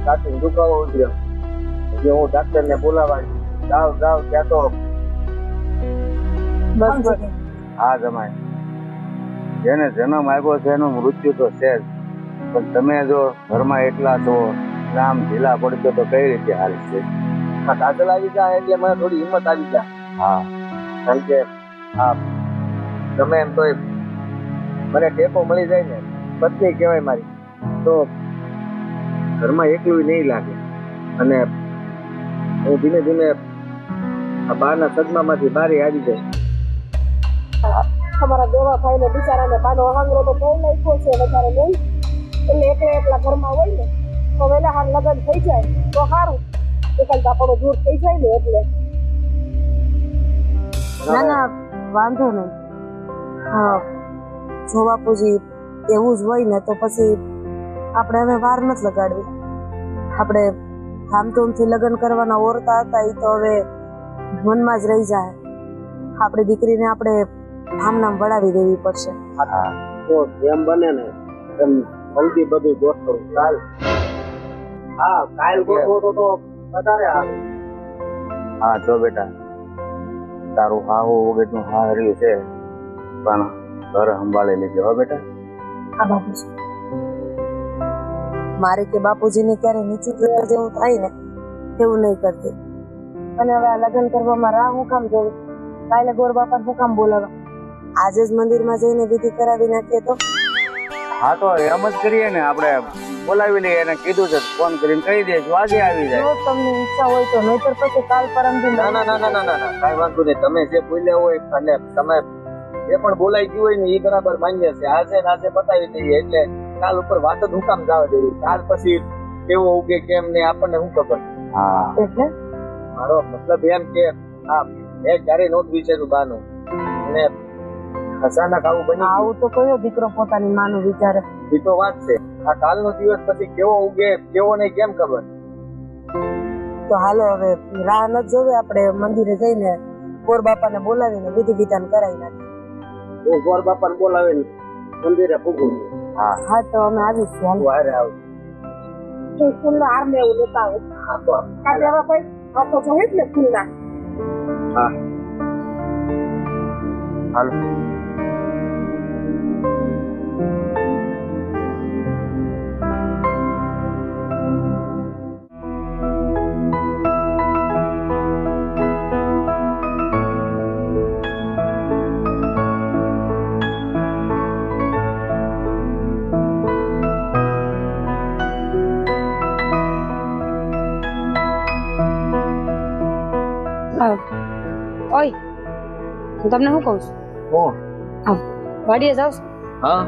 Speaker 3: સાચું દુખાવો ઉતર્યો. જે હું ડાક્ટર ને બોલાવા જાવ ત્યાં તો
Speaker 5: બસ
Speaker 1: હા જમાઈ, જેને જન્મ આવ્યો છે એનું મૃત્યુ તો છે જ, પણ તમે જો ઘરમાં એકલા છો, આમ ઢીલા પડશો તો કઈ રીતે હાલશે?
Speaker 3: આ કાજલ આવી જાય એટલે મને થોડી હિંમત આવી જાય.
Speaker 1: હા
Speaker 3: કારણ કે હા ગમે એમ તો મને ટેકો મળી જાય ને, પત્ની કહેવાય મારી, તો ઘરમાં એકલું નહીં લાગે. અને હું ધીમે ધીમે આ બહારના સદમામાંથી બહાર આવી જાય.
Speaker 2: અમારા દેવાભાઈ ને બિચારાને બાનો અહંગરો તો બહુ નાખ્યો છે વધારે નહીં, એટલે એકલા ઘરમાં હોય ને તો વહેલા હાર લગ્ન થઈ જાય તો સારું, એકલતા પણ દૂર થઈ જાય ને એટલે.
Speaker 5: ના ના વાંધો નહીં. હા જો બાપુજી એવું જ હોય ને તો પછી આપણે હવે વાર નથી લગાડવી. આપણે ધામધૂમથી લગ્ન કરવાના ઓરતા હતા એ તો હવે મનમાં જ રહી જાય. આપણી દીકરીને આપણે ધામનામ વળાવી દેવી પડશે.
Speaker 3: તો જેમ બને ને એમ જલ્દી બધું ગોઠવો. કાલ ગોઠવો તો વધારે આવે.
Speaker 1: હા જો બેટા, તારું હાહુ વગરનું હાર્યું છે, પણ ઘર સંભાળી લીધું હો બેટા.
Speaker 5: હા બાપુજી, મારે કે બાપુજીને ક્યારે નીચું જોયા જેવું થાય ને એવું નહીં કરતી. અને હવે આ લગ્ન કરવામાં રાહ હું કામ જોઉં? કાલે ગોર બાપા હું કામ બોલાવા? આજે જ મંદિરમાં જઈને વિધિ કરાવી નાખીએ તો.
Speaker 1: હા તો એમ જ કરીએ ને, આપણે બોલાવી લઈએ, એને કીધું છે ફોન કરીને કહી દેજો આજે આવી જાય.
Speaker 5: જો તમને ઈચ્છા હોય તો, નહીતર પછી કાલ પરમ દી
Speaker 3: ના કાંઈ વાંધો નહીં. તમે જે બોલ્યા હોય અને તમે જે પણ બોલાઈ ગયું હોય ને એ બરાબર માન્ય છે. આજે ને આજે બતાવી દઈએ એટલે કાલ ઉપર વાત જ હું કામ જવા દેવી? કાલ પછી કેવો ઉગે કેમ ને આપણને શું ખબર?
Speaker 1: હા
Speaker 5: એટલે
Speaker 3: મારો મતલબ એમ કે હા મેં ક્યારેય નહોતું વિચાર્યું બાનું, અને અચાનક આવું બની
Speaker 5: આવું તો કયો દીકરો પોતાની માનું વિચારે?
Speaker 3: એ તો વાત છે. આ કાલનો દિવસ પછી કેવો ઉગે કેવો નહીં કેમ ખબર?
Speaker 5: તો હાલો હવે રાહ ન જોવે, આપણે મંદિરે જઈને ગોર બાપાને બોલાવીને વિધિ વિધાન કરાવી નાખીએ.
Speaker 3: હું ગોર બાપાને બોલાવીને મંદિરે પૂગું.
Speaker 5: હા તો અમે આવીશું. હાલો.
Speaker 3: વારે આવું.
Speaker 2: ફૂલના હાર ને એવું લેતા આવે.
Speaker 3: હા તો
Speaker 2: આ દેવાભાઈ આ તો જોઈએ જ ને ફૂલના.
Speaker 3: હા
Speaker 1: હાલો.
Speaker 5: હું તમને શું કહું છું વાડીએ જાવ છો?
Speaker 3: હા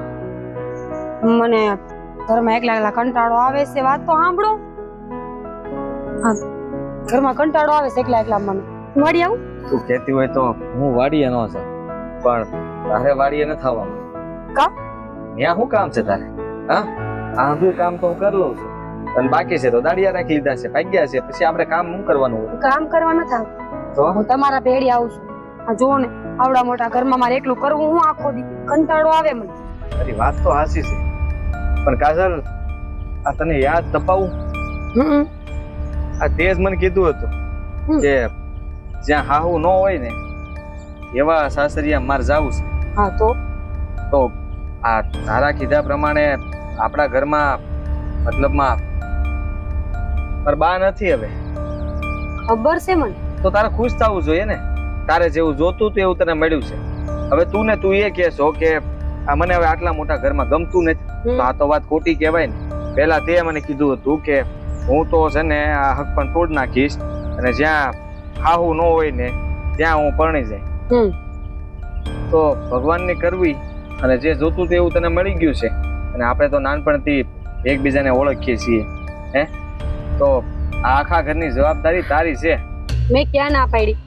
Speaker 5: મને ઘરમાં એકલા એકલા કંટાળો આવે છે. વાત તો સાંભળો. હા, ઘરમાં કંટાળો આવે છે એકલા એકલા મને. હું વાડી આવું?
Speaker 3: તું કહેતી હોય તો હું વાડીએ ન જાઉં, પણ તારે વાડીએ ન થવાનું.
Speaker 5: કામ?
Speaker 3: ત્યાં શું કામ છે તારે? હા, આ બધું કામ તો હું કરી લઉં છું, અને બાકી છે તો દાડિયા રાખી લીધા છે, ભાગ્યા છે, પછી આપણે કામ શું કરવાનું હોય?
Speaker 5: કામ કરવા નથી આવતું.
Speaker 3: તો
Speaker 5: હું તમારા ભેડી આવું છું. આ જુઓ ને, આવડા મોટા ઘરમાં મારે એકલું કરવું હું આખો દી કંટાળો આવે મને.
Speaker 3: તારી વાત તો હાચી છે, પણ કાજલ આ તને યાદ તપાવું, આ તે જ મને કીધું હતું કે જ્યાં હાહુ ન હોય ને એવા સાસરિયા માર જાવું છે.
Speaker 5: હા તો
Speaker 3: આ તારા કીધા પ્રમાણે આપણા ઘરમાં મતલબમાં પર બા નથી હવે,
Speaker 5: ખબર છે મને.
Speaker 3: તો તારે ખુશ થવું જોઈએ ને. તારે જેવું જોતું હતું એવું તને મળ્યું છે. હવે તું એ કહેશો કે આ મને હવે આટલા મોટા ઘરમાં ગમતું નથી, તો આ તો વાત ખોટી કહેવાય ને. પહેલા તે મને કીધું હતું કે હું તો છે ને આ હક પણ તોડ નાખીશ, અને જ્યાં હાહુ ન હોય ને ત્યાં હું પરણી જાય. તો ભગવાનની કરવી, અને જે જોતું તે એવું તને મળી ગયું છે, અને આપણે તો નાનપણથી એકબીજાને ઓળખીએ છીએ. હે, તો આ આખા ઘરની જવાબદારી તારી છે.
Speaker 5: મેં ક્યાં ના પાડી?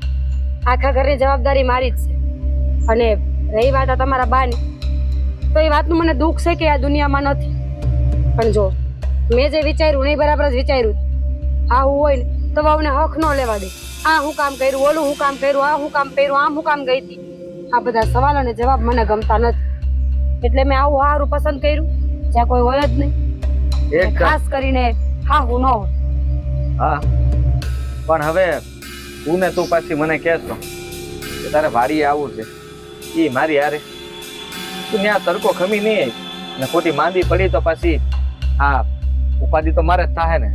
Speaker 5: આખા ઘરની જવાબદારી મારી જ છે. અને રહી વાત આ તમારા બાની, તો એ વાતનું મને દુઃખ છે કે આ દુનિયામાં નથી. પણ જો મેં જે વિચાર્યું નહીં બરાબર જ વિચાર્યું. આ હું હોય ને તો વહુને હક ન લેવા દે. આ હું કામ કર્યું, ઓલું હું કામ કર્યું, આ હું કામ કર્યું, આમ હું કામ ગઈ હતી. આ બધા સવાલ અને જવાબ મને ગમતા નથી, એટલે મેં આવું હારું પસંદ કર્યું જ્યાં કોઈ હોય જ નહીં, ખાસ કરીને હા હું ન હોય.
Speaker 3: હા, પણ હવે તું ને તું પાછી મને કહેશો કે તારે વાડીએ આવવું છે, એ મારી હારે તું ત્યાં તડકો ખમી નહીં આવી, અને ખોટી માંદી પડી તો પાછી આ ઉપાધિ તો મારે જ થાય ને.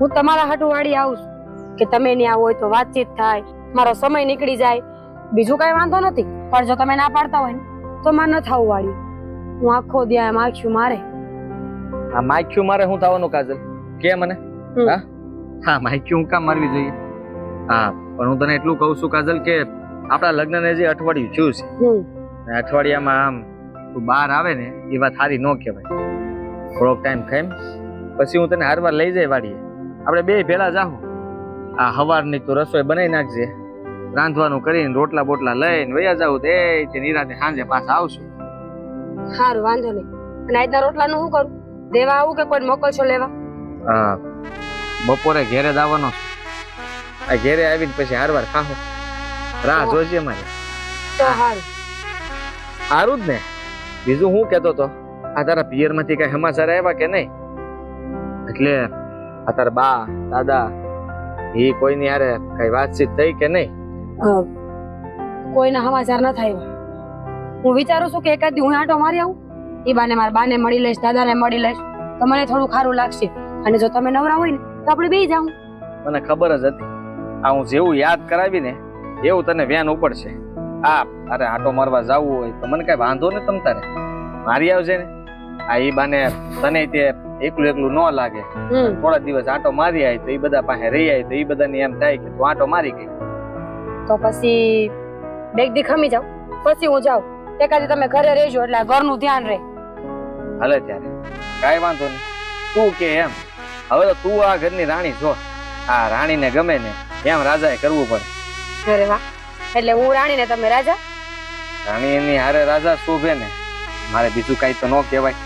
Speaker 5: હું તમારા હાટુ વાડી આવું છું કે તમે ત્યાં આવો હોય તો વાતચીત થાય, મારો સમય નીકળી જાય, બીજું કઈ વાંધો નથી. પણ જો તમે ના પાડતા હોય ને તો મારે ન થવું વાડી. હું આખો દિયા માખ્યું મારે.
Speaker 3: આ માખ્યું મારે શું થવાનું કાજલ? કે મને હા માખ્યું હું કામ મારવી જોઈએ? હા, પણ હું તને એટલું કહું છું કાજલ કે આપણા લગ્નને જે અઠવાડિયું થયું છે, અઠવાડિયામાં આમ તું બહાર આવે ને એ વાત સારી ન કહેવાય. થોડોક ટાઈમ ખાઈમ પછી હું તને હારવાર લઈ જાય વાડીએ, આપણે બે ભેળા જાહું. આ હવારની તો રસોઈ બનાવી નાખજે, રાંધવાનું કરીને રોટલા બોટલા લઈને વયા જાવ તે નિરાતે સાંજે પાછા આવશું.
Speaker 5: સારું, વાંધો નહીં. અને આજના રોટલાનું શું કરું? દેવા આવું કે કોઈ મોકલશો લેવા?
Speaker 3: હા, બપોરે ઘેરે જ આવવાનો છું. આ ઘેરે આવીને પછી હારવાર ખાહો. રાહ જોજે મારે.
Speaker 5: તો સારું.
Speaker 3: સારું જ ને. બીજું હું કહેતો તો, આ તારા પિયરમાંથી કઈ સમાચાર આવ્યા કે નહીં? એટલે આ તારા બા દાદા એ કોઈની હારે કઈ વાતચીત થઈ કે નહીં?
Speaker 5: કોઈના સમાચાર ન થાય. હું વિચારું છું કે એકાદ દી હું આંટો મારી આવું. એ બાને મારા બાને મળી લઈશ, દાદાને મળી લઈશ, તો મને થોડું ખારું લાગશે. અને જો તમે નવરા હોય ને તો આપણે બેસી જાઉં.
Speaker 3: મને ખબર જ હતી આ હું જેવું યાદ કરાવી ને એવું તને વ્યાન ઉપડશે. હા, અરે આંટો મારવા જવું હોય તો મને કઈ વાંધો ને, તમ તારે મારી આવજે ને. આ ઈ બાને તને તે એકલું એકલું ન લાગે. થોડા દિવસ આંટો મારી આવી તો એ બધા પાસે રહી આવી તો એ બધાને એમ થાય કે તું આંટો મારી ગઈ.
Speaker 5: તો પછી બેગ દી ખમી જાવ, પછી હું જાઉં. એકાદી તમે ઘરે રહેજો એટલે આ ઘરનું ધ્યાન રહે.
Speaker 3: હાલે ત્યારે કાંઈ વાંધો નહીં, તું કે એમ. હવે તો તું આ ઘરની રાણી છો. આ રાણીને ગમે ને એમ રાજાએ કરવું પડે.
Speaker 5: અરે વાહ, એટલે હું રાણી ને તમે રાજા?
Speaker 3: રાણી એની હારે રાજા શોભે ને, મારે બીજું કઈ તો ન કહેવાય.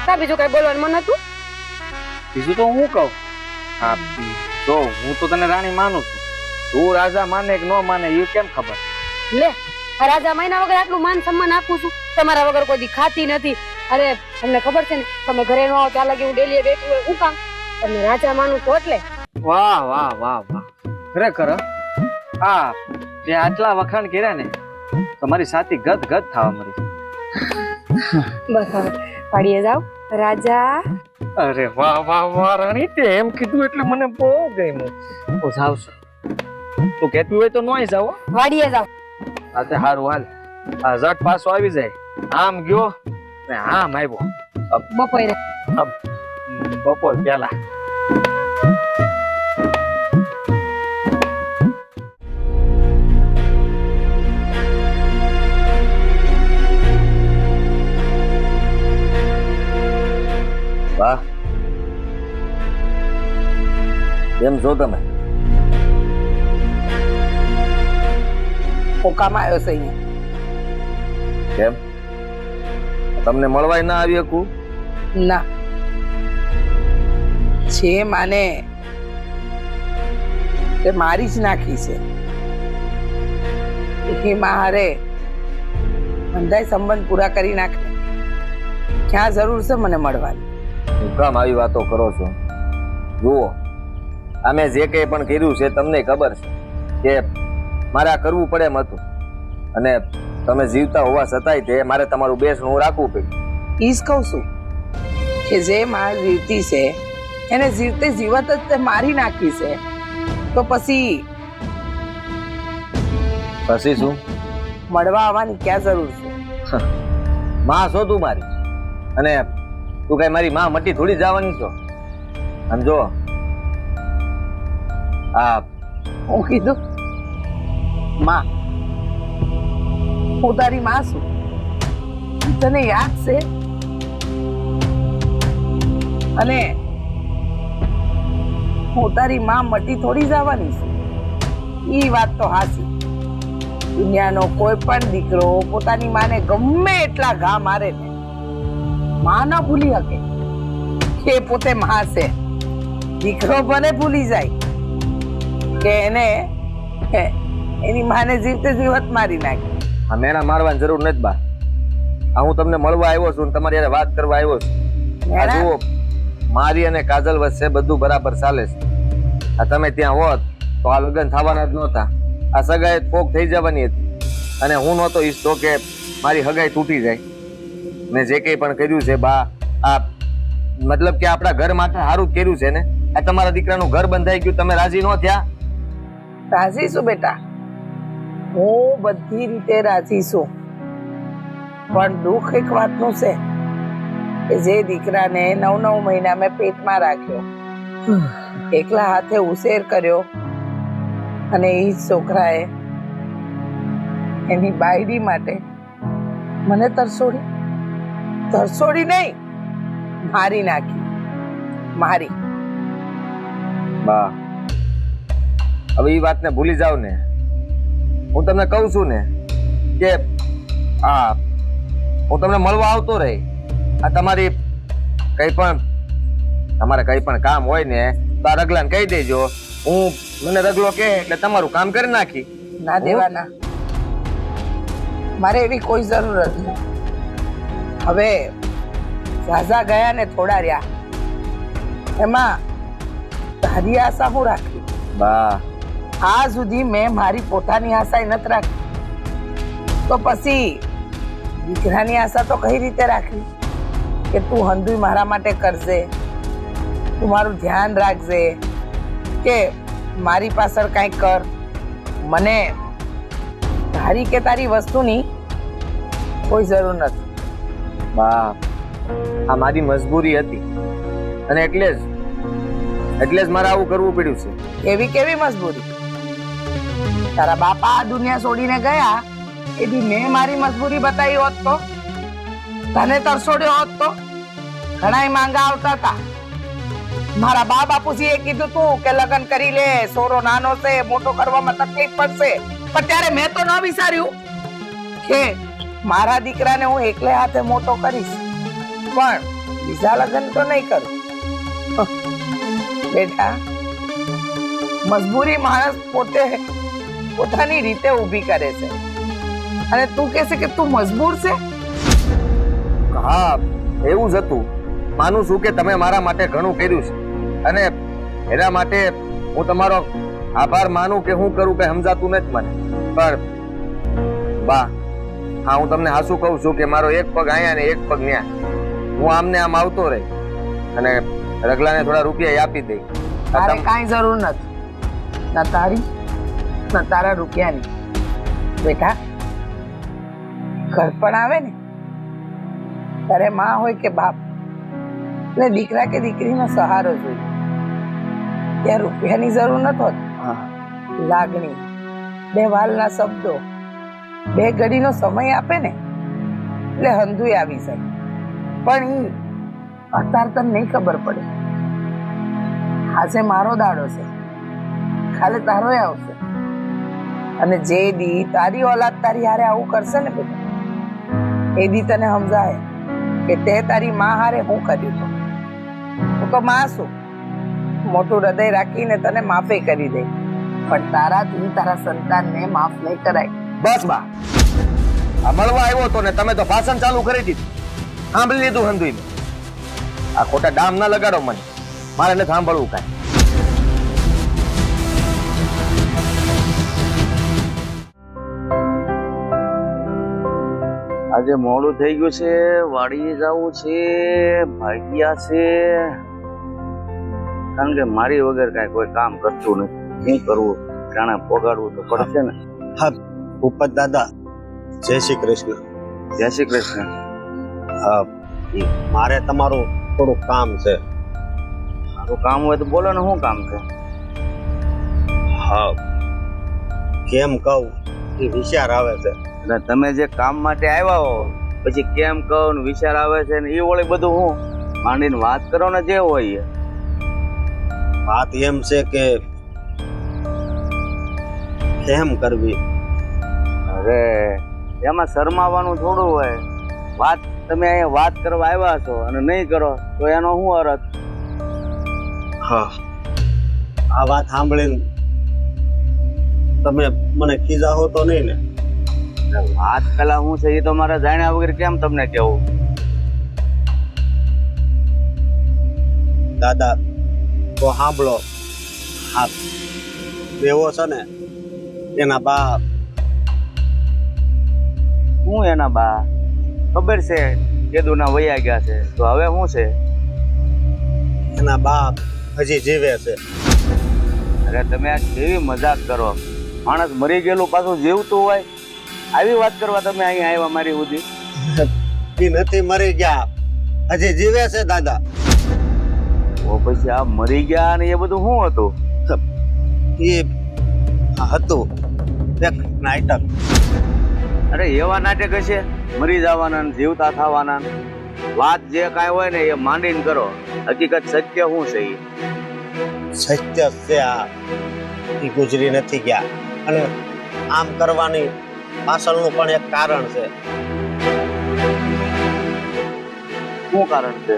Speaker 5: કા બીજું કઈ બોલવાનું મન હતું?
Speaker 3: બીજું તો હું કહું. હા, જો હું તો તને રાણી માનું છું, તું રાજા માને કે ન માને એ કેમ ખબર?
Speaker 5: લે, આ રાજા મહિના વગર આટલું માન સન્માન આપું છું, તમારા વગર કોઈ દી ખાતી નથી. અરે તમને ખબર છે ને, તમે ઘરે ન આવો ત્યાં લગી હું ડેલી બેઠી હોય, હું કામ? તમને રાજા માનું તો એટલે.
Speaker 3: વાહ વાહ વાહ વાહ, ખરેખર હા, તે આટલા વખાણ કર્યા ને તો મારી સાથી ગદ ગદ થવા મળી.
Speaker 5: બસ હવે પાડીએ જાવ રાજા.
Speaker 3: અરે વાહ વાહ વાહ રાણી, તે એમ કીધું એટલે મને બહુ ગમ્યું. હું જાઉં છું. તું કહેતી હોય તો નોય જાવ.
Speaker 5: વાડીએ જાવ.
Speaker 3: હા તે હારું હાલ. આ ઝટ પાછો આવી જાય. આમ ગયો ને આમ આવ્યો.
Speaker 5: બપોરે
Speaker 3: બપોર પેલા. વાહ, કેમ છો તમે?
Speaker 4: હું કામ આવ્યો છે અહીંયા.
Speaker 3: કેમ તમને મળવાય ના આવી શકું?
Speaker 4: ના, છે માને તે મારી જ નાખી છે. એ મારે બંધાઈ સંબંધ પૂરા કરી નાખે. ક્યાં જરૂર છે મને મળવાની?
Speaker 3: હું કામ આવી વાતો કરો છો? જુઓ, અમે જે કંઈ પણ કર્યું છે તમને ખબર છે કે મારે આ કરવું પડે એમ હતું, અને તમે જીવતા હોવા છતાંય તે મારે તમારું બેસણું રાખવું પડ્યું.
Speaker 4: ઈ જ કહું છું કે જે માં જીવતી છે એને જીવતે જીવત જ તે મારી નાખી છે. તો પછી
Speaker 3: પછી શું?
Speaker 4: મળવા આવવાની ક્યાં જરૂર છે?
Speaker 3: માં છો તું મારી, અને તું કઈ મારી માં મટી થોડી જવાની છો. સમજો, આ
Speaker 4: હું કીધું માં, હું તારી માં છું. તને યાદ છે? અને હું તારી માં મટી થોડી જવાની છું. ઈ વાત તો હાચી. દુનિયાનો કોઈ પણ દીકરો પોતાની માને ગમે એટલા ઘા મારે ને માં ના ભૂલી શકે કે પોતે માં છે. દીકરો ભલે ભૂલી જાય કે એને એની માને જીવતે જીવત મારી નાખી.
Speaker 3: આ મેણા મારવાની જરૂર નથી બા. આ હું તમને મળવા આવ્યો છું, તમારી હારે વાત કરવા આવ્યો છું. આ જુઓ, મારી અને કાજલ વચ્ચે બધું બરાબર ચાલે છે. આ તમે ત્યાં હોત તો આ લગ્ન થવાના જ નહોતા. આ સગાઈ પોક થઈ જવાની હતી, અને હું નહોતો ઈચ્છતો કે મારી હગાઈ તૂટી જાય. મેં જે કંઈ પણ કર્યું છે બા, આ મતલબ કે આપણા ઘર માટે સારું જ કર્યું છે ને. આ તમારા દીકરાનું ઘર બંધાઈ ગયું, તમે રાજી ન થયા?
Speaker 4: રાજી છું બેટા, હું બધી રીતે રાજી છું. પણ દુઃખ એક વાતનું છે કે જે દીકરાને 9 મહિના મેં પેટમાં રાખ્યો, એકલા હાથે ઉછેર કર્યો, અને એ છોકરાએ એની બાયડી માટે મને તરસોડી નહીં, મારી નાખી. મારી.
Speaker 3: બા, હવે એ વાતને ભૂલી જાવ ને. હું તમને કહું છું ને કે હું તમને મળવા આવતો રહી. આ તમારે કઈ પણ કામ હોય ને તો આ રગલાને કહી દેજો. મને રગલો કે એટલે તમારું કામ કરી નાખી.
Speaker 4: ના દેવાના, મારે એવી કોઈ જરૂર નથી. હવે ઝાઝા ગયા ને થોડા રહ્યા, એમાં તારી આશા હું રાખી?
Speaker 3: બા,
Speaker 4: આ સુધી મેં મારી પોતાની આશા નથી રાખી, તો પછી દીકરાની આશા તો કઈ રીતે રાખી કે તું હંધુય મારા માટે કરજે, તું મારું ધ્યાન રાખજે, કે મારી પાછળ કંઈક કર. મને તારી કે તારી વસ્તુની કોઈ જરૂર નથી.
Speaker 3: બા, આ મારી મજબૂરી હતી, અને એટલે જ મારે આવું કરવું પડ્યું છે.
Speaker 4: કેવી મજબૂરી? તારા બાપા આ દુનિયા છોડીને ગયા એ બી મેં મારી મજબૂરી બતાવી હોત તો, તને તરસોડ્યો હોત તો ઘણાય માંગા આવતા હતા. મારા બા બાપુજી એ કીધું તું કે લગ્ન કરી લે, સોરો નાનો છે, મોટો કરવામાં તકલીફ પડશે. પણ ત્યારે મેં તો ન વિચાર્યું કે મારા દીકરાને હું એકલે હાથે મોટો કરીશ, પણ બીજા લગ્ન તો નહીં કરું. બેટા, મજબૂરી માણસ પોતાની રીતે ઊભી કરે છે, અને તું કહે છે કે તું મજબૂર છે?
Speaker 3: હા, એવું જ હતું. માનું છું કે તમે મારા માટે ઘણું કર્યું છે, અને એના માટે હું તમારો આભાર માનું કે હું કરું કે સમજાતું નથી મને. પણ બા, હા, હું તમને હાસું કહું છું કે મારો એક પગ અહીંયા ને એક પગ ત્યાં. હું આમને આમ આવતો રહી, અને રગલાને થોડા રૂપિયા આપી દઈ.
Speaker 4: તારે કાંઈ જરૂર નથી, ના તારી ના તારા રૂપિયાની. બેટા, ઘર પણ આવે ને તારે માં હોય કે બાપ, એટલે દીકરા કે દીકરીનો સહારો જોઈએ. ત્યાં રૂપિયાની જરૂર નથી હોતી. લાગણી, બે વાલના શબ્દો, બે ઘડીનો સમય આપે ને એટલે હંધુય આવી જાય. પણ અત્યારે તને નહીં ખબર પડે. આજે મારો દાડો છે, કાલે તારો આવશે. અને જે દી તારી ઓલાદ તારી હારે આવું કરશે ને બેટા, એ દી તને સમજાય કે તે તારી માં હારે હું કર્યું હતું. હું તો માં છું, મોટું હૃદય રાખીને તને માફે કરી દે, પણ તારાથી તારા સંતાનને માફ નહીં કરાય.
Speaker 3: બસ બા, આ મળવા આવ્યો તો ને તમે તો ભાષણ ચાલુ કરી દીધું. સાંભળી લીધું હંધુઈને. આ ખોટા ડામ ના લગાડો મને, મારે નથી સાંભળવું કાંઈ. આજે મોડું થઈ ગયું છે, વાડીએ જવું છે, ભાગ્યા છે, કારણ કે મારી વગર કાંઈ કોઈ કામ કરતું નથી. શું કરવું, જાણે પોગાડવું તો પડશે ને.
Speaker 1: હા ભૂપત દાદા, જય શ્રી કૃષ્ણ.
Speaker 3: જય શ્રી કૃષ્ણ.
Speaker 1: હા, મારે તમારું થોડું કામ છે.
Speaker 3: મારું કામ હોય તો બોલો ને, શું કામ છે?
Speaker 1: હા, કેમ કહું એ વિચાર આવે છે.
Speaker 3: એટલે તમે જે કામ માટે આવ્યા હો, પછી કેમ કહો ને વિચાર આવે છે ને, એ વળી બધું હું માંડીને વાત કરો ને જે હોય એ.
Speaker 1: વાત એમ છે કે કેમ કરવી.
Speaker 3: અરે એમાં શરમાવાનું થોડું હોય. વાત તમે અહીંયા વાત કરવા આવ્યા છો અને નહીં કરો તો એનો શું અર્થ?
Speaker 1: હા, આ વાત સાંભળીને તમે મને ખીજાવો તો નહીં ને?
Speaker 3: વાત પેલા શું છે એ તો મારે જાણ્યા વગર કેમ તમને કેવું?
Speaker 1: દાદા તો સાંભળો. હા, દેવો છે ને એના બા.
Speaker 3: શું એના બા? ખબર છે કેદુના વયા ગયા છે, તો હવે શું છે?
Speaker 1: એના બાપ હજી જીવે છે.
Speaker 3: અરે તમે આ કેવી મજાક કરો? માણસ મરી ગયેલું પાછું જીવતું હોય, આવી વાત કરવા તમે અહીંયા આવ્યા મારી સુધી?
Speaker 1: એ નથી મરી ગયા, હજી જીવે છે દાદા.
Speaker 3: તો પછી આ મરી ગયા ને એ બધું શું હતું?
Speaker 1: એ હતું એક નાટક.
Speaker 3: અરે એવા નાટક હશે, મરી જવાના ને જીવતા થવાના. વાત જે કાંઈ હોય ને એ માંડીને કરો. હકીકત સત્ય શું છે એ?
Speaker 1: સત્ય છે આ, એ ગુજરી નથી ગયા. અને આમ કરવાની પાછળનું પણ એક કારણ છે.
Speaker 3: શું કારણ છે?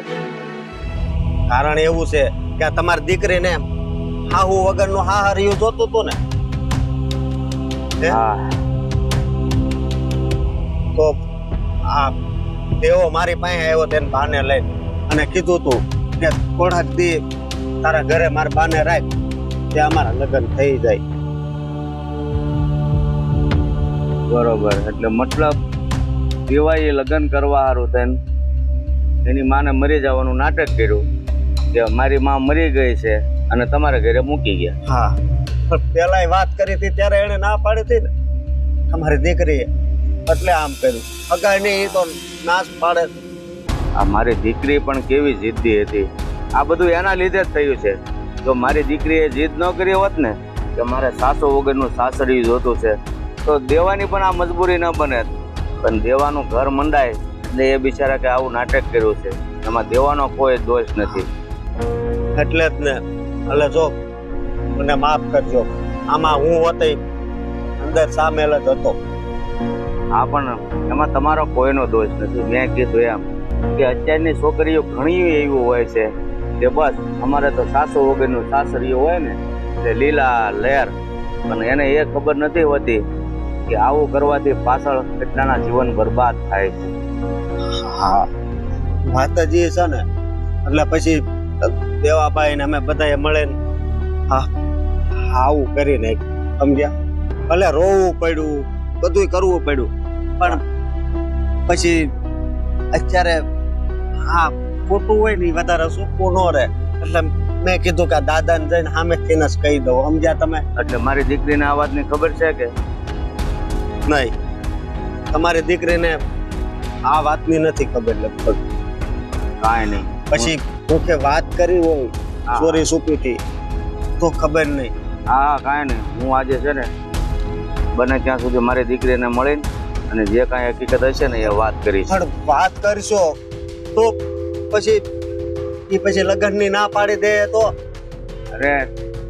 Speaker 1: કારણ એવું છે કે આ તમારી દીકરીને હાહુ વગરનું હાહરિયું જોતું હતું ને,
Speaker 3: હા,
Speaker 1: તો આ દેવો મારી પાસે આવ્યો તેને બાને લઈને અને કીધું તું કે થોડાક દી તારા ઘરે મારા બાને રાખ, તે અમારા લગ્ન થઈ જાય.
Speaker 3: બરોબર. એટલે મતલબ દેવાએ લગ્ન કરવા હારું થઈને એની માને મરી જવાનું નાટક કર્યું કે મારી માં મરી ગઈ છે અને તમારા ઘરે મૂકી ગયા.
Speaker 1: હા, પણ પેલા વાત કરી હતી ત્યારે એને ના પાડી હતી ને તમારી દીકરીએ, એટલે આમ કર્યું. અગાય નહીં એ તો નાશ પાડે.
Speaker 3: આ મારી દીકરી પણ કેવી જિદ્દી હતી. આ બધું એના લીધે જ થયું છે. જો મારી દીકરીએ જીદ ન કરી હોત ને કે મારે સાસો વગરનું સાસરી જોતું છે, તો દેવાની પણ આ મજબૂરી ન બને. પણ દેવાનું ઘર મંડાય એટલે એ બિચારા કે આવું નાટક કર્યું છે, એમાં દેવાનો કોઈ દોષ નથી.
Speaker 1: એટલે જ ને. એટલે જો મને માફ કરજો, આમાં હું હોતે અંદર સામેલ જ હતો.
Speaker 3: હા, પણ એમાં તમારો કોઈનો દોષ નથી. મેં કીધું એમ કે અત્યારની છોકરીઓ ઘણી એવી હોય છે કે બસ અમારે તો સાસો વગરનું સાસરીઓ હોય ને એટલે લીલા લહેર, પણ એને એ ખબર નથી હોતી કે આવું કરવાથી પાછળ કેટલાના જીવન બરબાદ થાય છે.
Speaker 1: હા, વાત જ એ છે ને. એટલે પછી દેવાભાઈ ને અમે બધાએ મળીને હા આવું કરીને સમજ્યા. ભલે રોવું પડ્યું, બધું કરવું પડ્યું, પણ પછી અત્યારે હા ખોટું હોય ને વધારે સૂકું ન રહે. એટલે મેં કીધું કે દાદાને જઈને સામેથી જ કહી દઉં. સમજ્યા તમે?
Speaker 3: એટલે મારી દીકરીને આ વાતની ખબર છે કે
Speaker 1: નહીં? તમારી દીકરીને આ વાતની નથી ખબર લગભગ.
Speaker 3: કાંઈ નહીં.
Speaker 1: પછી કોકે વાત કરી હોય ચોરી છુપીથી તો ખબર નહીં.
Speaker 3: હા, કાંઈ નહીં. હું આજે છે ને બને ત્યાં સુધી મારી દીકરીને મળીને અને જે કાંઈ હકીકત હશે ને એ વાત કરીશ.
Speaker 1: પણ વાત કરશો તો પછી એ પછી લગ્નની ના પાડી દે તો
Speaker 6: અરે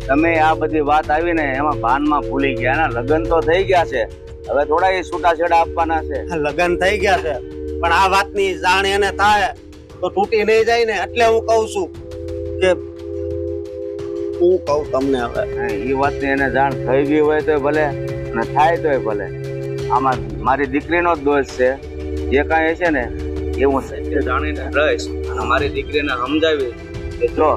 Speaker 6: તમે આ બધી વાત આવી ને એમાં ભાનમાં ભૂલી ગયા ને લગ્ન તો થઈ ગયા છે હવે થોડા એ છૂટાછેડા આપવાના છે
Speaker 1: લગ્ન થઈ ગયા છે પણ આ વાતની જાણ એને થાય તો તૂટી નહીં જાય ને એટલે હું કહું છું કે હું કહું તમને હવે
Speaker 6: એ વાતની એને જાણ થઈ ગઈ હોય તો ભલે અને થાય તોય ભલે આમાં મારી દીકરીનો જ દોષ છે જે કાંઈ છે ને એ હું સત્ય જાણીને રહીશ અને મારી દીકરીને સમજાવી કે જો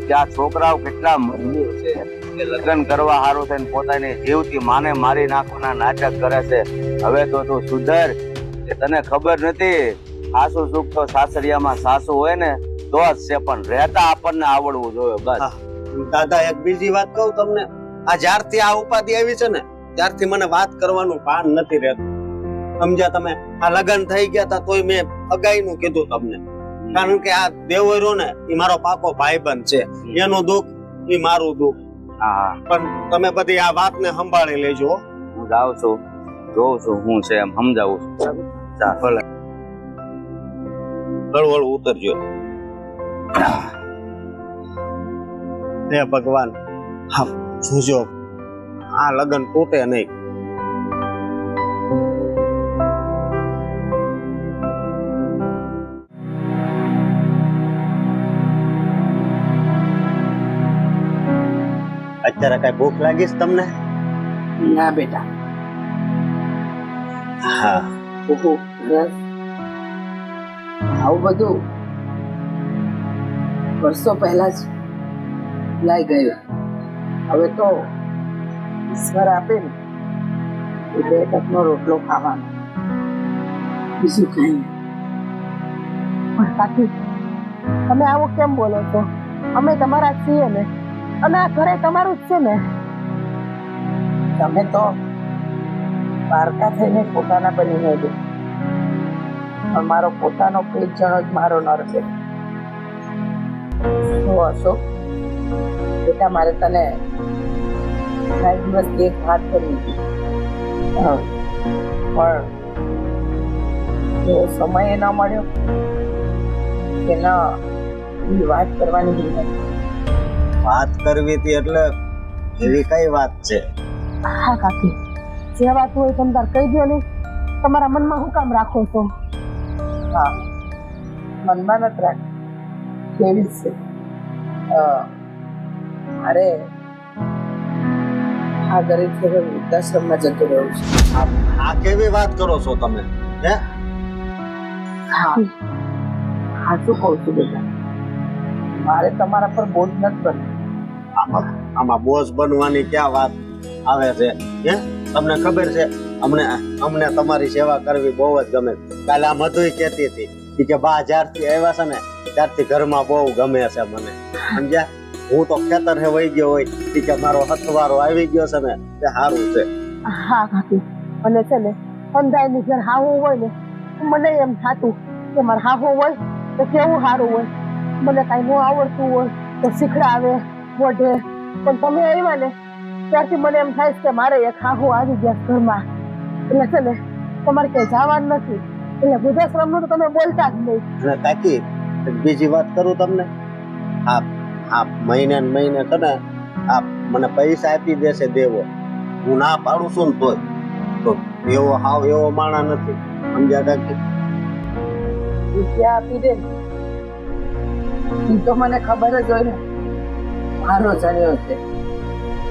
Speaker 6: કે આ છોકરાઓ કેટલા મજબૂર છે કે લગ્ન કરવા સારું થઈને પોતાની જીવતી માને મારી નાખવાના નાટક કરે છે હવે તો તું સુધર કે તને ખબર નથી સાસુ સુખ તો સાસરિયામાં સાસુ હોય ને તો જ છે પણ રહેતા આપણને આવડવું જોઈએ બસ
Speaker 1: દાદા એક બીજી વાત કહું તમને આ જ્યારથી આ ઉપાધિ આવી છે ને ત્યારથી મને વાત કરવાનું ભાન નથી રહેતું સમજ્યા તમે આ લગ્ન થઈ ગયા હતા તોય મેં અગાઈનું કીધું તમને કારણ કે આ દેવોયરો ને એ મારો પાકો ભાઈબંધ છે એનું દુઃખ એ મારું દુઃખ
Speaker 6: હા
Speaker 1: પણ તમે બધી આ વાતને સંભાળી લેજો
Speaker 6: હું જાઉં છું જોઉં છું હું છે એમ સમજાવું છું
Speaker 1: ભલે હળવળ ઉતરજો હે ભગવાન હા જોજો આ લગ્ન તૂટે નહીં અત્યારે કઈ ભૂખ લાગીશ તમને
Speaker 2: ના બેટા
Speaker 1: હા
Speaker 2: ઓહો રસ આવું બધું વર્ષો પહેલા જ લાઈ ગયું હવે તો ઈશ્વર આપે ને એ 2 ટકનો રોટલો ખાવાનો બીજું કઈ નહીં. પણ કાકી તમે આવું કેમ બોલો છો અમે તમારા જ છીએ ને અને આ ઘરે તમારું જ છે ને તમે તો પારકા થઈને પોતાના બનીને દો પણ મારો પોતાનો પેટ જણો જ મારો નર છે તો અશોક બેટા મારે તને કાંઈ દિવસ એક વાત કરવી હતી પણ એવો સમય ન મળ્યો કે ન એ વાત કરવાની હિંમત.
Speaker 1: વાત કરવી હતી એટલે એવી કઈ વાત છે
Speaker 2: હા કાકી જે વાત હોય તમે તાર કહી દો ને તમારા મનમાં હું કામ રાખો છો હા મનમાં નથી રાખ કેવી છે અરે આ ગરીબ છે વૃદ્ધાશ્રમમાં જતો રહ્યો છે
Speaker 1: આ કેવી વાત કરો છો તમે હે
Speaker 2: હા સાચું કહું છું બેટા મારે તમારા પર બોજ નથી બનવું
Speaker 1: આમાં બોઝ બનવાની ક્યાં વાત આવે છે હે તમને ખબર છે અમને તમારી સેવા કરવી બહુ જ ગમે કાલે આ મધુય કહેતી હતી કે બા જ્યારથી આવ્યા છે ને ત્યારથી ઘરમાં બહુ ગમે છે મને સમજ્યા હું તો ખેતર હે વહી ગયો હોય કે મારો હથવારો આવી ગયો છે ને તે સારું છે
Speaker 2: હા કાકી અને છે ને અંધાઈ ની ઘર હાવું હોય ને મને એમ થાતું કે મારે હાવું હોય તો કેવું સારું હોય મને કાંઈ ન આવડતું હોય તો શીખડાવે વઢે પણ તમે આવ્યા ને ત્યારથી મને એમ થાય કે મારે એક હાહુ આવી ગયા ઘરમાં એટલે છે ને તમારે ક્યાંય જવાનું નથી એટલે વૃદ્ધાશ્રમનું તો તમે બોલતા જ નહીં.
Speaker 1: અને કાકી બીજી વાત કરું તમને આ મહિને ને મહિને છે ને આ મને પૈસા આપી દેશે દેવો હું ના પાડું છું ને તોય તો એવો હાવ એવો માણા નથી સમજ્યા કાકી
Speaker 2: રૂપિયા આપી દે એ તો મને ખબર જ હોય ને મારો જણ્યો છે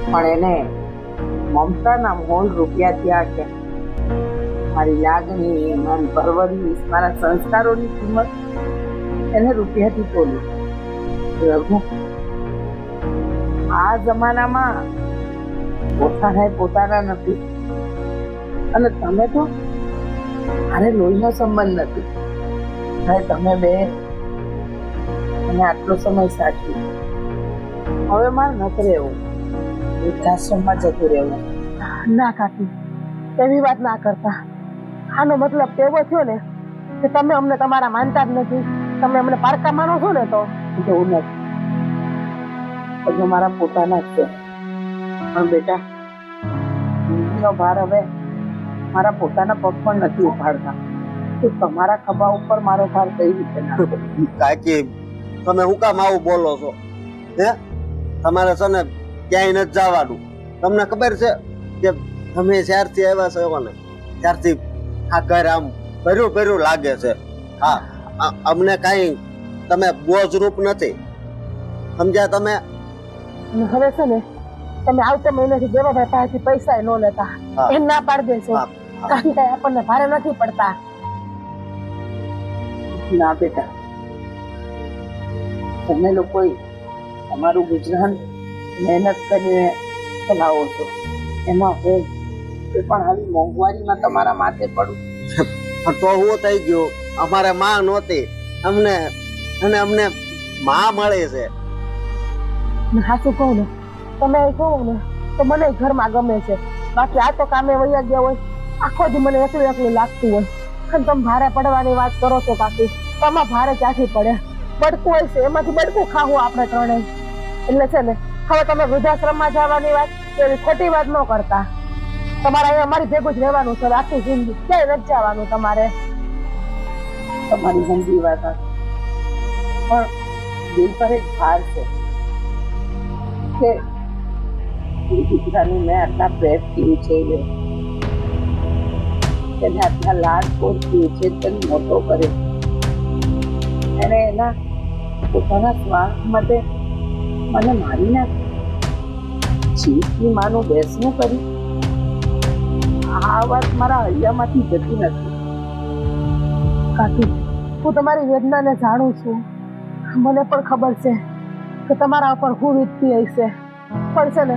Speaker 2: પણ એને મમતાના મોલ રૂપિયા ત્યાં છે મારી લાગણી મારી પરવરિશ મારા સંસ્કારોની કિંમત એને રૂપિયાથી તોલી રઘુ આ જમાનામાં પોતાના નથી અને તમે તો મારે લોહીનો સંબંધ નથી હવે તમે બે અને આટલો સમય સાચવી હવે મારે નથી રહેવું વૃદ્ધાશ્રમમાં જતું રહેવું. ના કાકી એવી વાત ના કરતા આનો મતલબ એવો થયો ને કે તમે અમને તમારા માનતા જ નથી તમે અમને પારકા માનો છો ને તો એવું નથી હજુ મારા પોતાના જ છે પણ બેટા જિંદગીનો ભાર હવે મારા પોતાના પગ પણ નથી ઉપાડતા તો તમારા ખભા ઉપર મારો ભાર કઈ રીતે નાખો
Speaker 1: કાકી તમે હું કામ આવું બોલો છો? હે તમારે છે ને ક્યાંય નથી જવાનું. તમને ખબર છે કે તમે જ્યારથી આવ્યા છો એવા ને ત્યારથી આ ઘર આમ ભર્યું ભર્યું લાગે છે. હા, અમને કાંઈ તમે બોજરૂપ નથી, સમજ્યા તમે?
Speaker 2: અને હવે છે ને તમે આવતા મહિનાથી દેવાભાઈ પાસેથી પૈસા ન લેતા,
Speaker 1: હા.
Speaker 2: એમ ના પાડી દેશો,
Speaker 1: હા,
Speaker 2: કારણ કે આપણને ભારે નથી પડતા.
Speaker 4: ના બેટા, તમે લોકો તમારું ગુજરાન મહેનત કરીને ચલાવો છો, એમાં હું પણ આવી મોંઘવારીમાં તમારા માથે પડું.
Speaker 1: પણ તો હું થઈ ગયું, અમારે માં નહોતી અમને, અને અમને માં મળે છે.
Speaker 2: ને હાચું કહું ને, તમે કહો ને તો મને ઘરમાં ગમે છે, બાકી આ તો કામે વયા ગયા હોય, આખો દી મને એકલું એકલું લાગતું હોય. અને તમે ભારે પડવાની વાત કરો છો કાકી, તમારે ભારે ક્યાંથી પડે? બડકું હોય છે, એમાંથી બડકું ખાવું આપણે ત્રણેય. એટલે છે ને હવે તમે વૃદ્ધાશ્રમમાં જવાની વાત એવી ખોટી વાત ન કરતા. તમારે અહીંયા અમારી ભેગું જ રહેવાનું છે આખી જિંદગી, ક્યાંય નથી જવાનું તમારે.
Speaker 4: તમારી સમજી વાત આ. પણ દિલ પર એક ભાર છે કે એ દીકરાને મેં આટલા પ્રેમથી ઉછેર્યો, તેને આટલા લાડકોડથી ઉછેરીને મોટો કર્યો, એને એના પોતાના સ્વાર્થ માટે મને મારી નાખી, જીવની માનું બેસનું કરી. આ વાત મારા હૈયામાંથી જતી નથી.
Speaker 2: કાકી, હું તમારી વેદનાને જાણું છું, મને પણ ખબર છે કે તમારા ઉપર હું વીતતી હશે, પણ છે ને